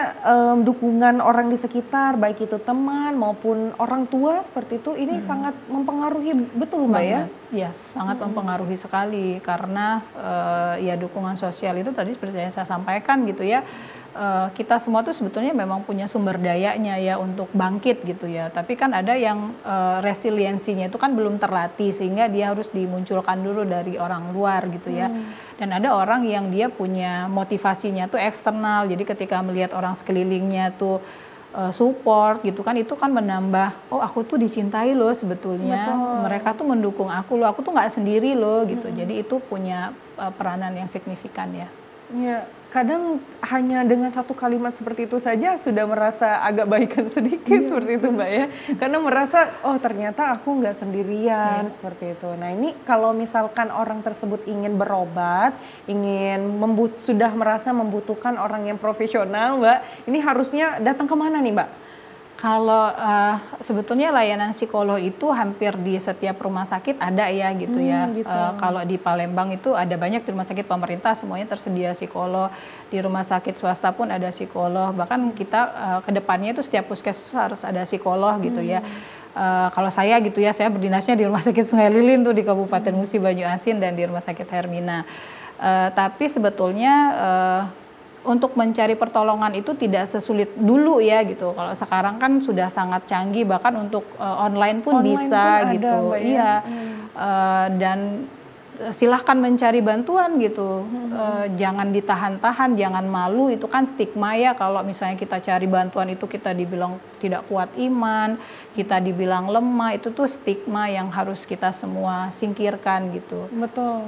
dukungan orang di sekitar, baik itu teman maupun orang tua seperti itu, ini sangat mempengaruhi, betul Mbak ya? Ya, sangat mempengaruhi sekali karena ya dukungan sosial itu tadi seperti yang saya sampaikan gitu ya. Kita semua tuh sebetulnya memang punya sumber dayanya ya untuk bangkit gitu ya. Tapi kan ada yang resiliensinya itu kan belum terlatih sehingga dia harus dimunculkan dulu dari orang luar gitu ya. Dan ada orang yang dia punya motivasinya tuh eksternal. Jadi ketika melihat orang sekelilingnya tuh support gitu kan, itu kan menambah, oh aku tuh dicintai loh sebetulnya. Betul. Mereka tuh mendukung aku loh, aku tuh nggak sendiri loh gitu. Jadi itu punya peranan yang signifikan ya. Ya, kadang hanya dengan satu kalimat seperti itu saja sudah merasa agak baikan sedikit seperti itu Mbak ya. Karena merasa oh ternyata aku nggak sendirian seperti itu. Nah ini kalau misalkan orang tersebut ingin berobat, sudah merasa membutuhkan orang yang profesional Mbak, ini harusnya datang kemana nih Mbak? Kalau sebetulnya layanan psikolog itu hampir di setiap rumah sakit ada ya gitu ya. Gitu. Kalau di Palembang itu ada banyak, di rumah sakit pemerintah semuanya tersedia psikolog. Di rumah sakit swasta pun ada psikolog. Bahkan kita kedepannya itu setiap puskesmas harus ada psikolog gitu ya. Kalau saya gitu ya, saya berdinasnya di Rumah Sakit Sungai Lilin tuh di Kabupaten Musi Banyu Asin dan di Rumah Sakit Hermina. Tapi sebetulnya untuk mencari pertolongan itu tidak sesulit dulu ya gitu. Kalau sekarang kan sudah sangat canggih, bahkan untuk online pun bisa pun gitu. Iya. Dan silahkan mencari bantuan gitu. Jangan ditahan-tahan, jangan malu, itu kan stigma ya kalau misalnya kita cari bantuan itu kita dibilang tidak kuat iman, kita dibilang lemah, itu tuh stigma yang harus kita semua singkirkan gitu. Betul.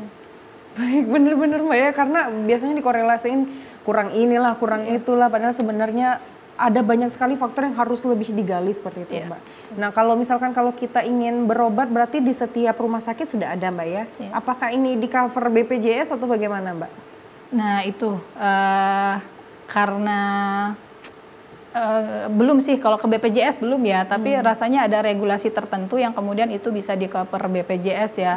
Baik, bener-bener Mbak ya, karena biasanya dikorelasiin kurang inilah, kurang itulah, padahal sebenarnya ada banyak sekali faktor yang harus lebih digali seperti itu Mbak. Nah kalau misalkan kalau kita ingin berobat berarti di setiap rumah sakit sudah ada Mbak ya? Apakah ini di cover BPJS atau bagaimana Mbak? Nah itu karena belum sih, kalau ke BPJS belum ya, tapi rasanya ada regulasi tertentu yang kemudian itu bisa di cover BPJS ya.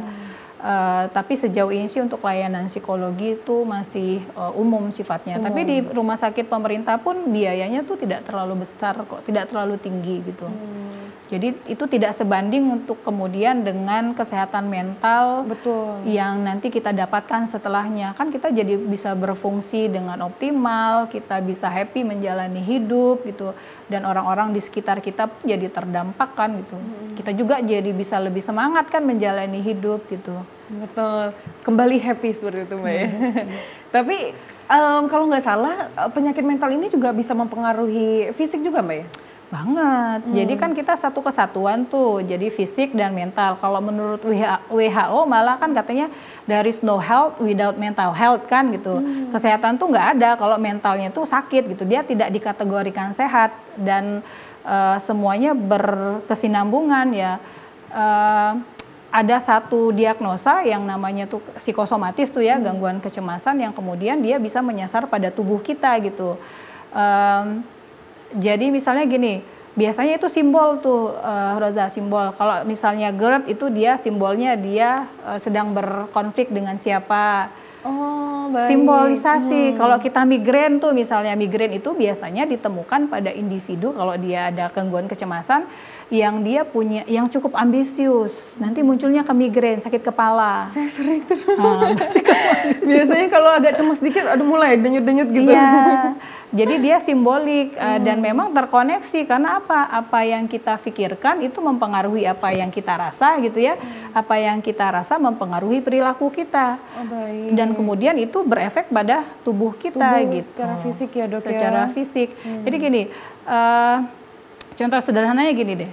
Tapi sejauh ini sih untuk layanan psikologi itu masih umum sifatnya. Tapi di rumah sakit pemerintah pun biayanya tuh tidak terlalu besar kok, tidak terlalu tinggi gitu. Jadi itu tidak sebanding untuk kemudian dengan kesehatan mental yang nanti kita dapatkan setelahnya. Kan kita jadi bisa berfungsi dengan optimal, kita bisa happy menjalani hidup gitu. Dan orang-orang di sekitar kita pun jadi terdampak kan gitu. Kita juga jadi bisa lebih semangat kan menjalani hidup gitu. Betul, kembali happy seperti itu Mbak ya. Tapi kalau nggak salah penyakit mental ini juga bisa mempengaruhi fisik juga Mbak ya? Banget. Jadi kan kita satu kesatuan tuh, jadi fisik dan mental. Kalau menurut WHO malah kan katanya there is no health without mental health kan gitu. Kesehatan tuh nggak ada kalau mentalnya tuh sakit gitu. Dia tidak dikategorikan sehat dan semuanya berkesinambungan ya. Ada satu diagnosa yang namanya tuh psikosomatis tuh ya, gangguan kecemasan yang kemudian dia bisa menyasar pada tubuh kita gitu. Jadi misalnya gini, biasanya itu simbol tuh Roza, simbol. Kalau misalnya GERD itu dia simbolnya dia sedang berkonflik dengan siapa. Oh, baik. Simbolisasi. Kalau kita migrain tuh misalnya, migrain itu biasanya ditemukan pada individu kalau dia ada gangguan kecemasan yang dia punya, yang cukup ambisius. Nanti munculnya ke migrain, sakit kepala. Saya sering tuh. Biasanya kalau agak cemas dikit, aduh mulai denyut-denyut gitu. Iya. Jadi dia simbolik dan memang terkoneksi karena apa? Apa yang kita pikirkan itu mempengaruhi apa yang kita rasa gitu ya. Apa yang kita rasa mempengaruhi perilaku kita. Oh, baik. Dan kemudian itu berefek pada tubuh kita gitu. Secara fisik ya Dok ya. Secara fisik. Jadi gini, contoh sederhananya gini deh.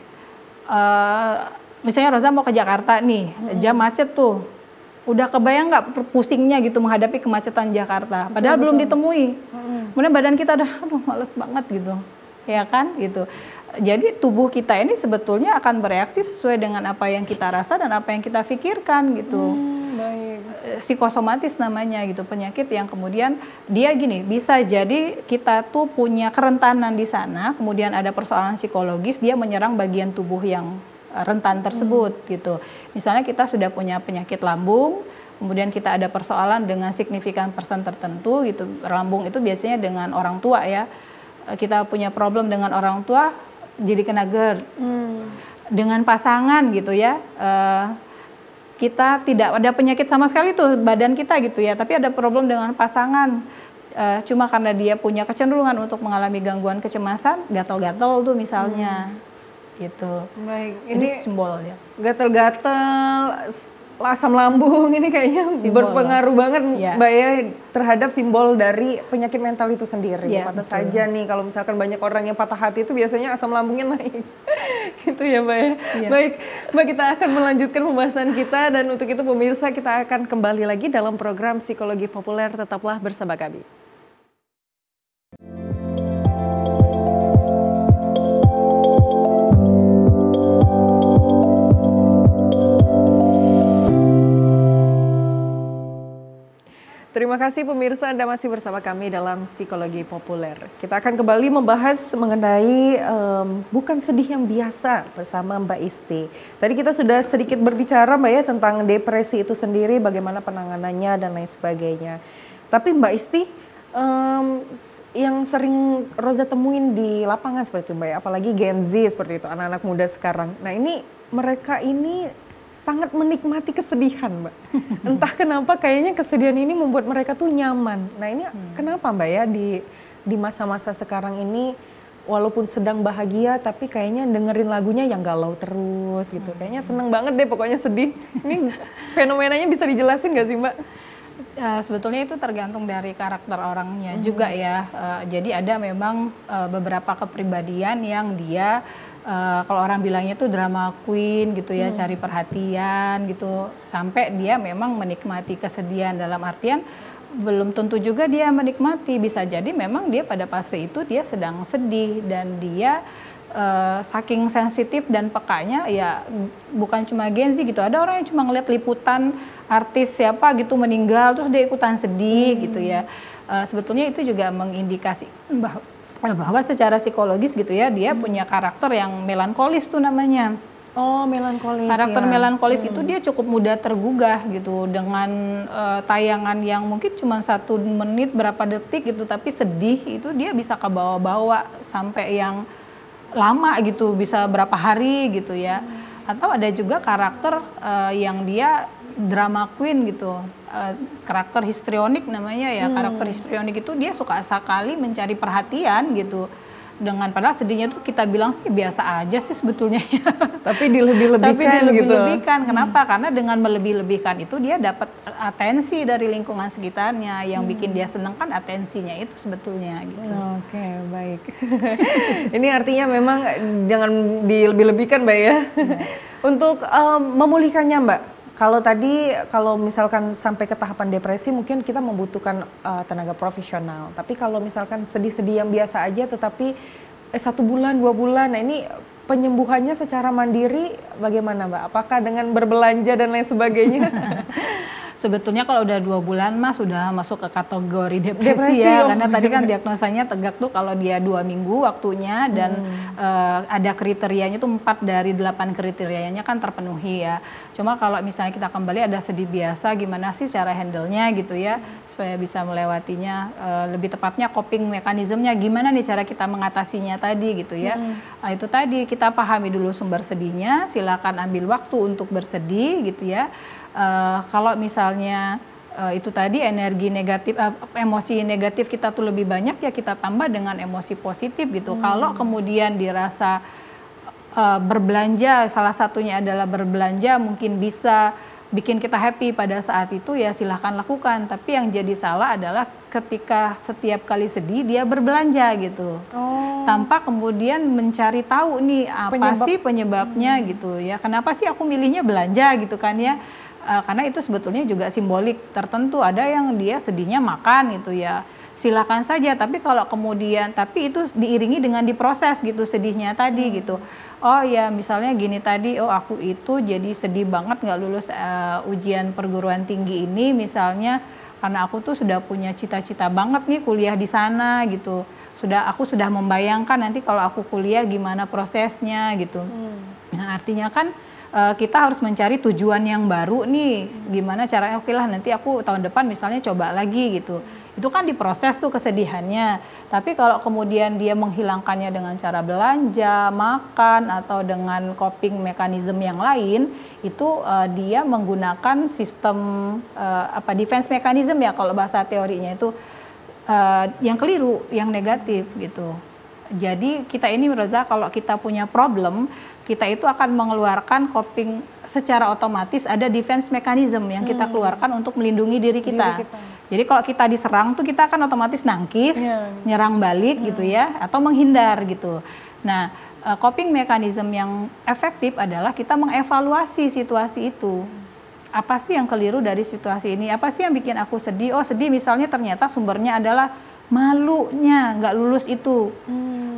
Misalnya Roza mau ke Jakarta nih, jam macet tuh. Udah kebayang nggak pusingnya gitu menghadapi kemacetan Jakarta. Padahal belum ditemui. Kemudian badan kita udah, aduh males banget gitu. Ya kan gitu. Jadi tubuh kita ini sebetulnya akan bereaksi sesuai dengan apa yang kita rasa dan apa yang kita pikirkan gitu. Baik. Psikosomatis namanya gitu, penyakit yang kemudian dia gini, bisa jadi kita tuh punya kerentanan di sana, kemudian ada persoalan psikologis, dia menyerang bagian tubuh yang rentan tersebut gitu. Misalnya kita sudah punya penyakit lambung, kemudian kita ada persoalan dengan signifikan persen tertentu gitu. Lambung itu biasanya dengan orang tua ya. Kita punya problem dengan orang tua, jadi kena GERD. Dengan pasangan gitu ya. Kita tidak ada penyakit sama sekali tuh badan kita gitu ya, tapi ada problem dengan pasangan. Cuma karena dia punya kecenderungan untuk mengalami gangguan kecemasan, gatal-gatal tuh misalnya. Gitu. Baik, ini simbol ya. Gatal-gatal, asam lambung ini kayaknya simbol berpengaruh banget Mbak ya terhadap simbol dari penyakit mental itu sendiri. Pantas saja nih kalau misalkan banyak orang yang patah hati itu biasanya asam lambungnya naik. Gitu ya Mbak ya. Baik, Mbak, kita akan melanjutkan pembahasan kita dan untuk itu pemirsa kita akan kembali lagi dalam program Psikologi Populer, tetaplah bersama kami. Terima kasih pemirsa, Anda masih bersama kami dalam Psikologi Populer. Kita akan kembali membahas mengenai bukan sedih yang biasa bersama Mbak Isti. Tadi kita sudah sedikit berbicara Mbak ya tentang depresi itu sendiri, bagaimana penanganannya dan lain sebagainya. Tapi Mbak Isti, yang sering Roza temuin di lapangan seperti itu Mbak ya, apalagi Gen Z seperti itu, anak-anak muda sekarang. Nah ini mereka ini sangat menikmati kesedihan Mbak. Entah kenapa kayaknya kesedihan ini membuat mereka tuh nyaman. Nah ini kenapa Mbak ya di masa-masa sekarang ini walaupun sedang bahagia tapi kayaknya dengerin lagunya yang galau terus gitu. Kayaknya seneng banget deh pokoknya sedih. Ini fenomenanya bisa dijelasin nggak sih Mbak? Sebetulnya itu tergantung dari karakter orangnya juga ya. Jadi ada memang beberapa kepribadian yang dia kalau orang bilangnya tuh drama queen gitu ya, cari perhatian gitu, sampai dia memang menikmati kesedihan, dalam artian belum tentu juga dia menikmati, bisa jadi memang dia pada fase itu dia sedang sedih dan dia saking sensitif dan pekanya ya, bukan cuma Gen Z gitu, ada orang yang cuma ngeliat liputan artis siapa gitu meninggal terus dia ikutan sedih gitu ya. Sebetulnya itu juga mengindikasi bahwa secara psikologis gitu ya, dia punya karakter yang melankolis tuh namanya. Oh, melankolis. Karakter ya. melankolis itu dia cukup mudah tergugah gitu dengan tayangan yang mungkin cuma 1 menit berapa detik gitu, tapi sedih itu dia bisa kebawa-bawa sampai yang lama gitu, bisa berapa hari gitu ya. Atau ada juga karakter yang dia drama queen gitu, karakter histrionik namanya ya. Karakter histrionik itu dia suka sekali mencari perhatian gitu, dengan padahal sedihnya tuh kita bilang sih biasa aja sih sebetulnya ya. Tapi dilebih-lebihkan gitu. Kenapa? Karena dengan melebih-lebihkan itu dia dapat atensi dari lingkungan sekitarnya. Yang bikin dia seneng kan atensinya itu sebetulnya gitu. Oke, baik. Ini artinya memang jangan dilebih-lebihkan Mbak ya. Untuk memulihkannya Mbak, kalau misalkan sampai ke tahapan depresi mungkin kita membutuhkan tenaga profesional. Tapi kalau misalkan sedih-sedih yang biasa aja tetapi 1 bulan, 2 bulan, nah ini penyembuhannya secara mandiri bagaimana Mbak? Apakah dengan berbelanja dan lain sebagainya? Sebetulnya kalau udah 2 bulan mas sudah masuk ke kategori depresi ya, karena tadi kan diagnosanya tegak tuh kalau dia 2 minggu waktunya dan ada kriterianya tuh 4 dari 8 kriterianya kan terpenuhi ya. Cuma kalau misalnya kita kembali ada sedih biasa, gimana sih cara handle-nya gitu ya supaya bisa melewatinya, lebih tepatnya coping mekanismenya gimana nih cara kita mengatasinya tadi gitu ya. Nah, itu tadi kita pahami dulu sumber sedihnya, silakan ambil waktu untuk bersedih gitu ya. Kalau misalnya itu tadi energi negatif, emosi negatif kita tuh lebih banyak ya kita tambah dengan emosi positif gitu. Kalau kemudian dirasa berbelanja, salah satunya adalah berbelanja mungkin bisa bikin kita happy pada saat itu ya silahkan lakukan. Tapi yang jadi salah adalah ketika setiap kali sedih dia berbelanja gitu. Tanpa kemudian mencari tahu nih apa sih penyebabnya gitu ya. Kenapa sih aku milihnya belanja gitu kan ya. Karena itu sebetulnya juga simbolik tertentu. Ada yang dia sedihnya makan gitu ya, silakan saja. Tapi kalau kemudian, tapi itu diiringi dengan diproses gitu sedihnya tadi gitu. Oh ya misalnya gini tadi, oh aku itu jadi sedih banget nggak lulus ujian perguruan tinggi ini misalnya, karena aku tuh sudah punya cita-cita banget nih kuliah di sana gitu. Aku sudah membayangkan nanti kalau aku kuliah gimana prosesnya gitu. Nah artinya kan kita harus mencari tujuan yang baru nih, gimana caranya, oke lah nanti aku tahun depan misalnya coba lagi gitu. Itu kan diproses tuh kesedihannya. Tapi kalau kemudian dia menghilangkannya dengan cara belanja, makan, atau dengan coping mekanisme yang lain, itu dia menggunakan sistem defense mechanism ya kalau bahasa teorinya itu yang keliru, yang negatif gitu. Jadi kita ini Roza, kalau kita punya problem, kita itu akan mengeluarkan coping secara otomatis, ada defense mechanism yang kita keluarkan untuk melindungi diri kita. Jadi kalau kita diserang tuh kita akan otomatis nangkis, nyerang balik gitu ya, atau menghindar gitu. Nah, coping mechanism yang efektif adalah kita mengevaluasi situasi itu. Apa sih yang keliru dari situasi ini? Apa sih yang bikin aku sedih? Oh sedih misalnya ternyata sumbernya adalah malunya nggak lulus itu.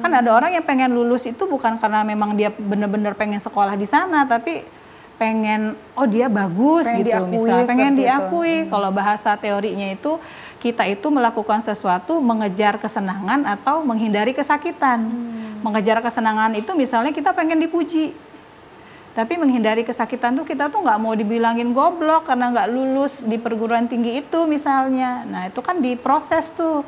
Kan ada orang yang pengen lulus itu bukan karena memang dia benar-benar pengen sekolah di sana, tapi pengen dia bagus pengen gitu misalnya, pengen diakui. Kalau bahasa teorinya itu kita itu melakukan sesuatu mengejar kesenangan atau menghindari kesakitan. Mengejar kesenangan itu misalnya kita pengen dipuji, tapi menghindari kesakitan tuh kita tuh nggak mau dibilangin goblok karena nggak lulus di perguruan tinggi itu misalnya. Nah itu kan diproses tuh.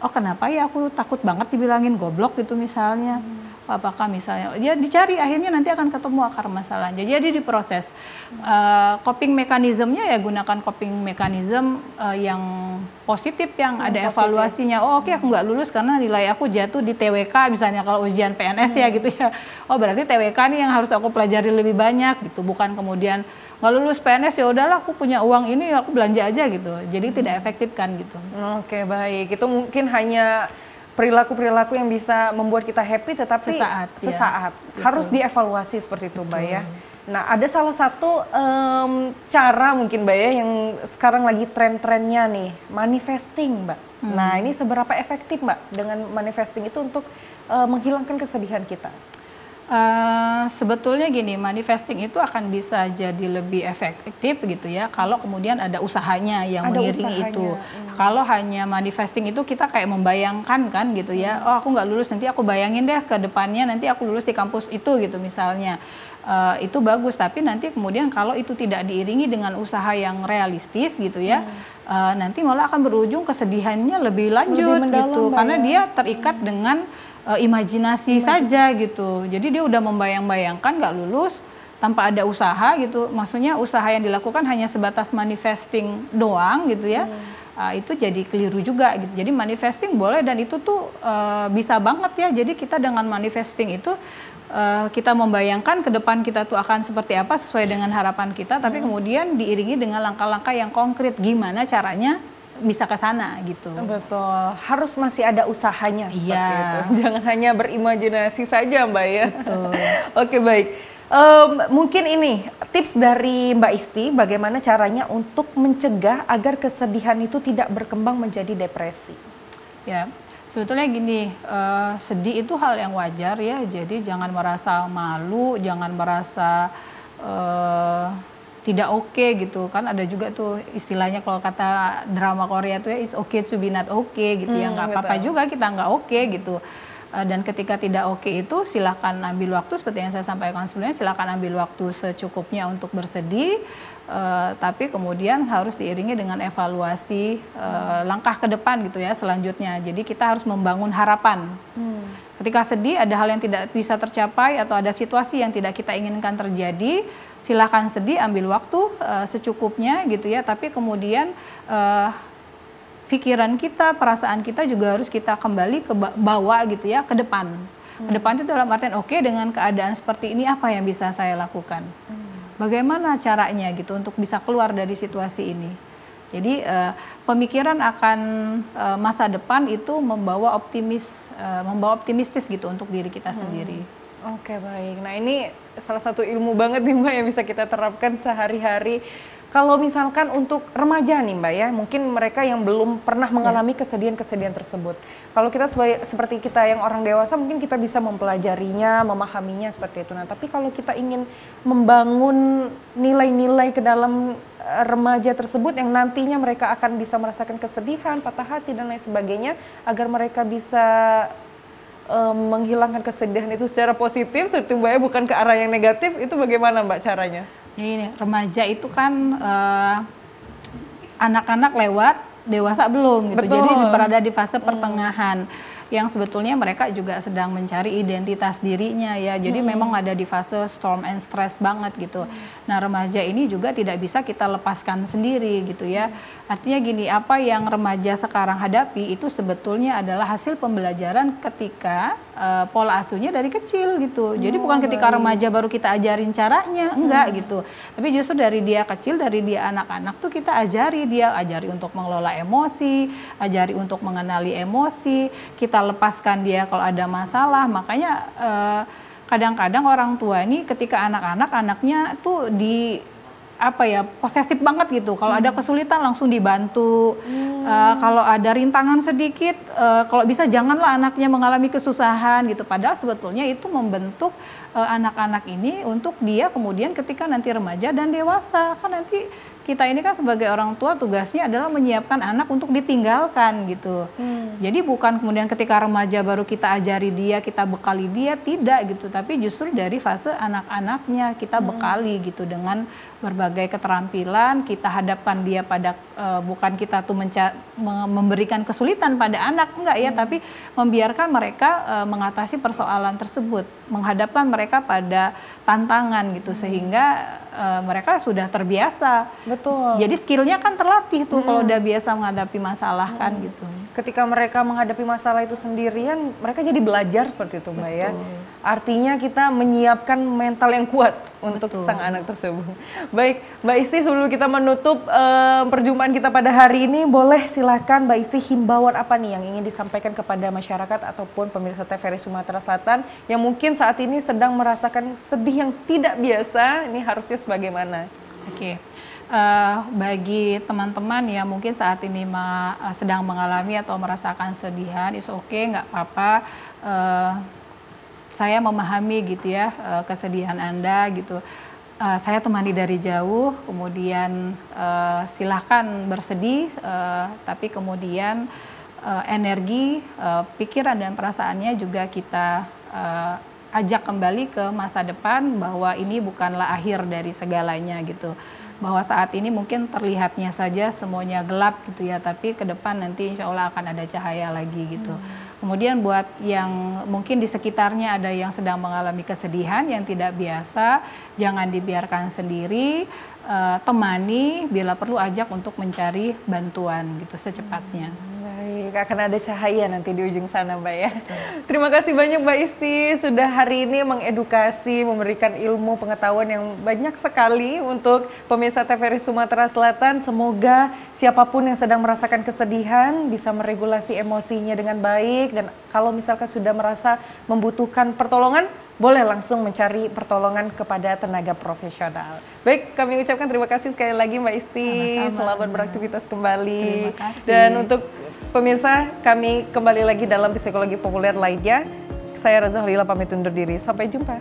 Oh kenapa ya aku takut banget dibilangin goblok gitu misalnya. apakah misalnya dia dicari, akhirnya nanti akan ketemu akar masalahnya. Jadi diproses. Coping mekanismenya ya gunakan coping mekanisme yang positif, yang ada evaluasinya. Oh oke, aku nggak lulus karena nilai aku jatuh di TWK misalnya kalau ujian PNS ya gitu ya. Oh berarti TWK nih yang harus aku pelajari lebih banyak gitu, bukan kemudian nggak lulus PNS ya udahlah aku punya uang ini aku belanja aja gitu. Jadi tidak efektif kan gitu. Oke, baik. Itu mungkin hanya perilaku-perilaku yang bisa membuat kita happy tetapi sesaat. Ya. Harus dievaluasi seperti itu, Mbak ya. Nah, ada salah satu cara mungkin Mbak ya yang sekarang lagi tren-trennya nih, manifesting, Mbak. Nah, ini seberapa efektif Mbak dengan manifesting itu untuk menghilangkan kesedihan kita? Sebetulnya gini, manifesting itu akan bisa jadi lebih efektif gitu ya kalau kemudian ada usahanya yang mengiringi itu. Kalau hanya manifesting itu kita kayak membayangkan kan gitu ya, oh aku nggak lulus nanti aku bayangin deh ke depannya nanti aku lulus di kampus itu gitu misalnya. Itu bagus, tapi nanti kemudian kalau itu tidak diiringi dengan usaha yang realistis gitu ya, nanti malah akan berujung kesedihannya lebih lanjut gitu, karena dia terikat dengan imajinasi saja gitu. Jadi dia udah membayang-bayangkan nggak lulus tanpa ada usaha gitu. Maksudnya usaha yang dilakukan hanya sebatas manifesting doang gitu ya. Itu jadi keliru juga gitu. Jadi manifesting boleh dan itu tuh bisa banget ya. Jadi kita dengan manifesting itu kita membayangkan ke depan kita tuh akan seperti apa sesuai dengan harapan kita, tapi kemudian diiringi dengan langkah-langkah yang konkret gimana caranya bisa ke sana gitu. Betul, harus masih ada usahanya seperti itu. Jangan hanya berimajinasi saja Mbak ya. Betul. Oke, baik. Mungkin ini tips dari Mbak Isti bagaimana caranya untuk mencegah agar kesedihan itu tidak berkembang menjadi depresi. Ya, sebetulnya gini, sedih itu hal yang wajar ya. Jadi jangan merasa malu, jangan merasa tidak oke gitu kan. Ada juga tuh istilahnya kalau kata drama Korea tuh ya, it's okay to be not okay gitu ya, nggak apa-apa juga kita nggak oke gitu. Dan ketika tidak oke itu silakan ambil waktu seperti yang saya sampaikan sebelumnya, silakan ambil waktu secukupnya untuk bersedih, tapi kemudian harus diiringi dengan evaluasi langkah ke depan gitu ya selanjutnya. Jadi kita harus membangun harapan. Ketika sedih ada hal yang tidak bisa tercapai atau ada situasi yang tidak kita inginkan terjadi, silakan sedih, ambil waktu secukupnya gitu ya, tapi kemudian pikiran kita, perasaan kita juga harus kita kembali ke bawah gitu ya, ke depan. Ke depan itu dalam artian oke, dengan keadaan seperti ini apa yang bisa saya lakukan? Bagaimana caranya gitu untuk bisa keluar dari situasi ini? Jadi pemikiran akan masa depan itu membawa optimistis gitu untuk diri kita sendiri. Oke, baik. Nah ini salah satu ilmu banget nih Mbak yang bisa kita terapkan sehari-hari. Kalau misalkan untuk remaja nih Mbak ya, mungkin mereka yang belum pernah mengalami kesedihan-kesedihan tersebut. Kalau kita seperti kita yang orang dewasa mungkin kita bisa mempelajarinya, memahaminya seperti itu. Nah tapi kalau kita ingin membangun nilai-nilai ke dalam remaja tersebut yang nantinya mereka akan bisa merasakan kesedihan, patah hati dan lain sebagainya, agar mereka bisa menghilangkan kesedihan itu secara positif, seperti Mbak ya, bukan ke arah yang negatif, itu bagaimana Mbak caranya? Ini remaja itu kan anak-anak lewat, dewasa belum gitu. Betul. Jadi berada di fase pertengahan yang sebetulnya mereka juga sedang mencari identitas dirinya ya. Jadi memang ada di fase storm and stress banget gitu. Nah, remaja ini juga tidak bisa kita lepaskan sendiri gitu ya. Artinya gini, apa yang remaja sekarang hadapi itu sebetulnya adalah hasil pembelajaran ketika pola asuhnya dari kecil gitu. Jadi bukan ketika remaja baru kita ajarin caranya, enggak gitu. Tapi justru dari dia kecil, dari dia anak-anak tuh kita ajari untuk mengelola emosi, ajari untuk mengenali emosi, kita lepaskan dia kalau ada masalah. Makanya kadang-kadang orang tua ini ketika anaknya tuh posesif banget gitu. Kalau ada kesulitan langsung dibantu. Kalau ada rintangan sedikit, kalau bisa janganlah anaknya mengalami kesusahan gitu. Padahal sebetulnya itu membentuk anak-anak ini untuk dia kemudian ketika nanti remaja dan dewasa. Kan nanti kita ini kan sebagai orang tua tugasnya adalah menyiapkan anak untuk ditinggalkan gitu. Jadi bukan kemudian ketika remaja baru kita ajari dia, kita bekali dia, tidak gitu. Tapi justru dari fase anak-anaknya kita bekali gitu dengan berbagai keterampilan, kita hadapkan dia pada bukan kita tuh memberikan kesulitan pada anak, enggak ya, tapi membiarkan mereka mengatasi persoalan tersebut, menghadapkan mereka pada tantangan gitu sehingga mereka sudah terbiasa. Betul. Jadi skillnya kan terlatih tuh kalau udah biasa menghadapi masalah kan gitu. Ketika mereka menghadapi masalah itu sendirian, mereka jadi belajar seperti itu, Mbak ya. Artinya kita menyiapkan mental yang kuat untuk sang anak tersebut. Baik, Mbak Isti, sebelum kita menutup perjumpaan kita pada hari ini, boleh silakan Mbak Isti himbauan apa nih yang ingin disampaikan kepada masyarakat ataupun pemirsa TVRI Sumatera Selatan yang mungkin saat ini sedang merasakan sedih yang tidak biasa, ini harusnya sebagaimana? Oke. Bagi teman-teman yang mungkin saat ini sedang mengalami atau merasakan sedihan, is okay, nggak apa-apa. Saya memahami gitu ya kesedihan Anda gitu. Saya temani dari jauh, kemudian silahkan bersedih, tapi kemudian energi, pikiran dan perasaannya juga kita ajak kembali ke masa depan bahwa ini bukanlah akhir dari segalanya gitu. Bahwa saat ini mungkin terlihatnya saja semuanya gelap gitu ya, tapi ke depan nanti insya Allah akan ada cahaya lagi gitu. Kemudian buat yang mungkin di sekitarnya ada yang sedang mengalami kesedihan yang tidak biasa, jangan dibiarkan sendiri, temani, bila perlu ajak untuk mencari bantuan gitu secepatnya. Baik, akan ada cahaya nanti di ujung sana, Mbak ya. Terima kasih banyak Mbak Isti sudah hari ini mengedukasi, memberikan ilmu pengetahuan yang banyak sekali untuk pemirsa TVRI Sumatera Selatan. Semoga siapapun yang sedang merasakan kesedihan bisa meregulasi emosinya dengan baik, dan kalau misalkan sudah merasa membutuhkan pertolongan, boleh langsung mencari pertolongan kepada tenaga profesional. Baik, kami ucapkan terima kasih sekali lagi Mbak Isti. Selamat beraktivitas kembali. Terima kasih. Dan untuk pemirsa, kami kembali lagi dalam Psikologi Populer lainnya. Saya Roza Kholila pamit undur diri. Sampai jumpa.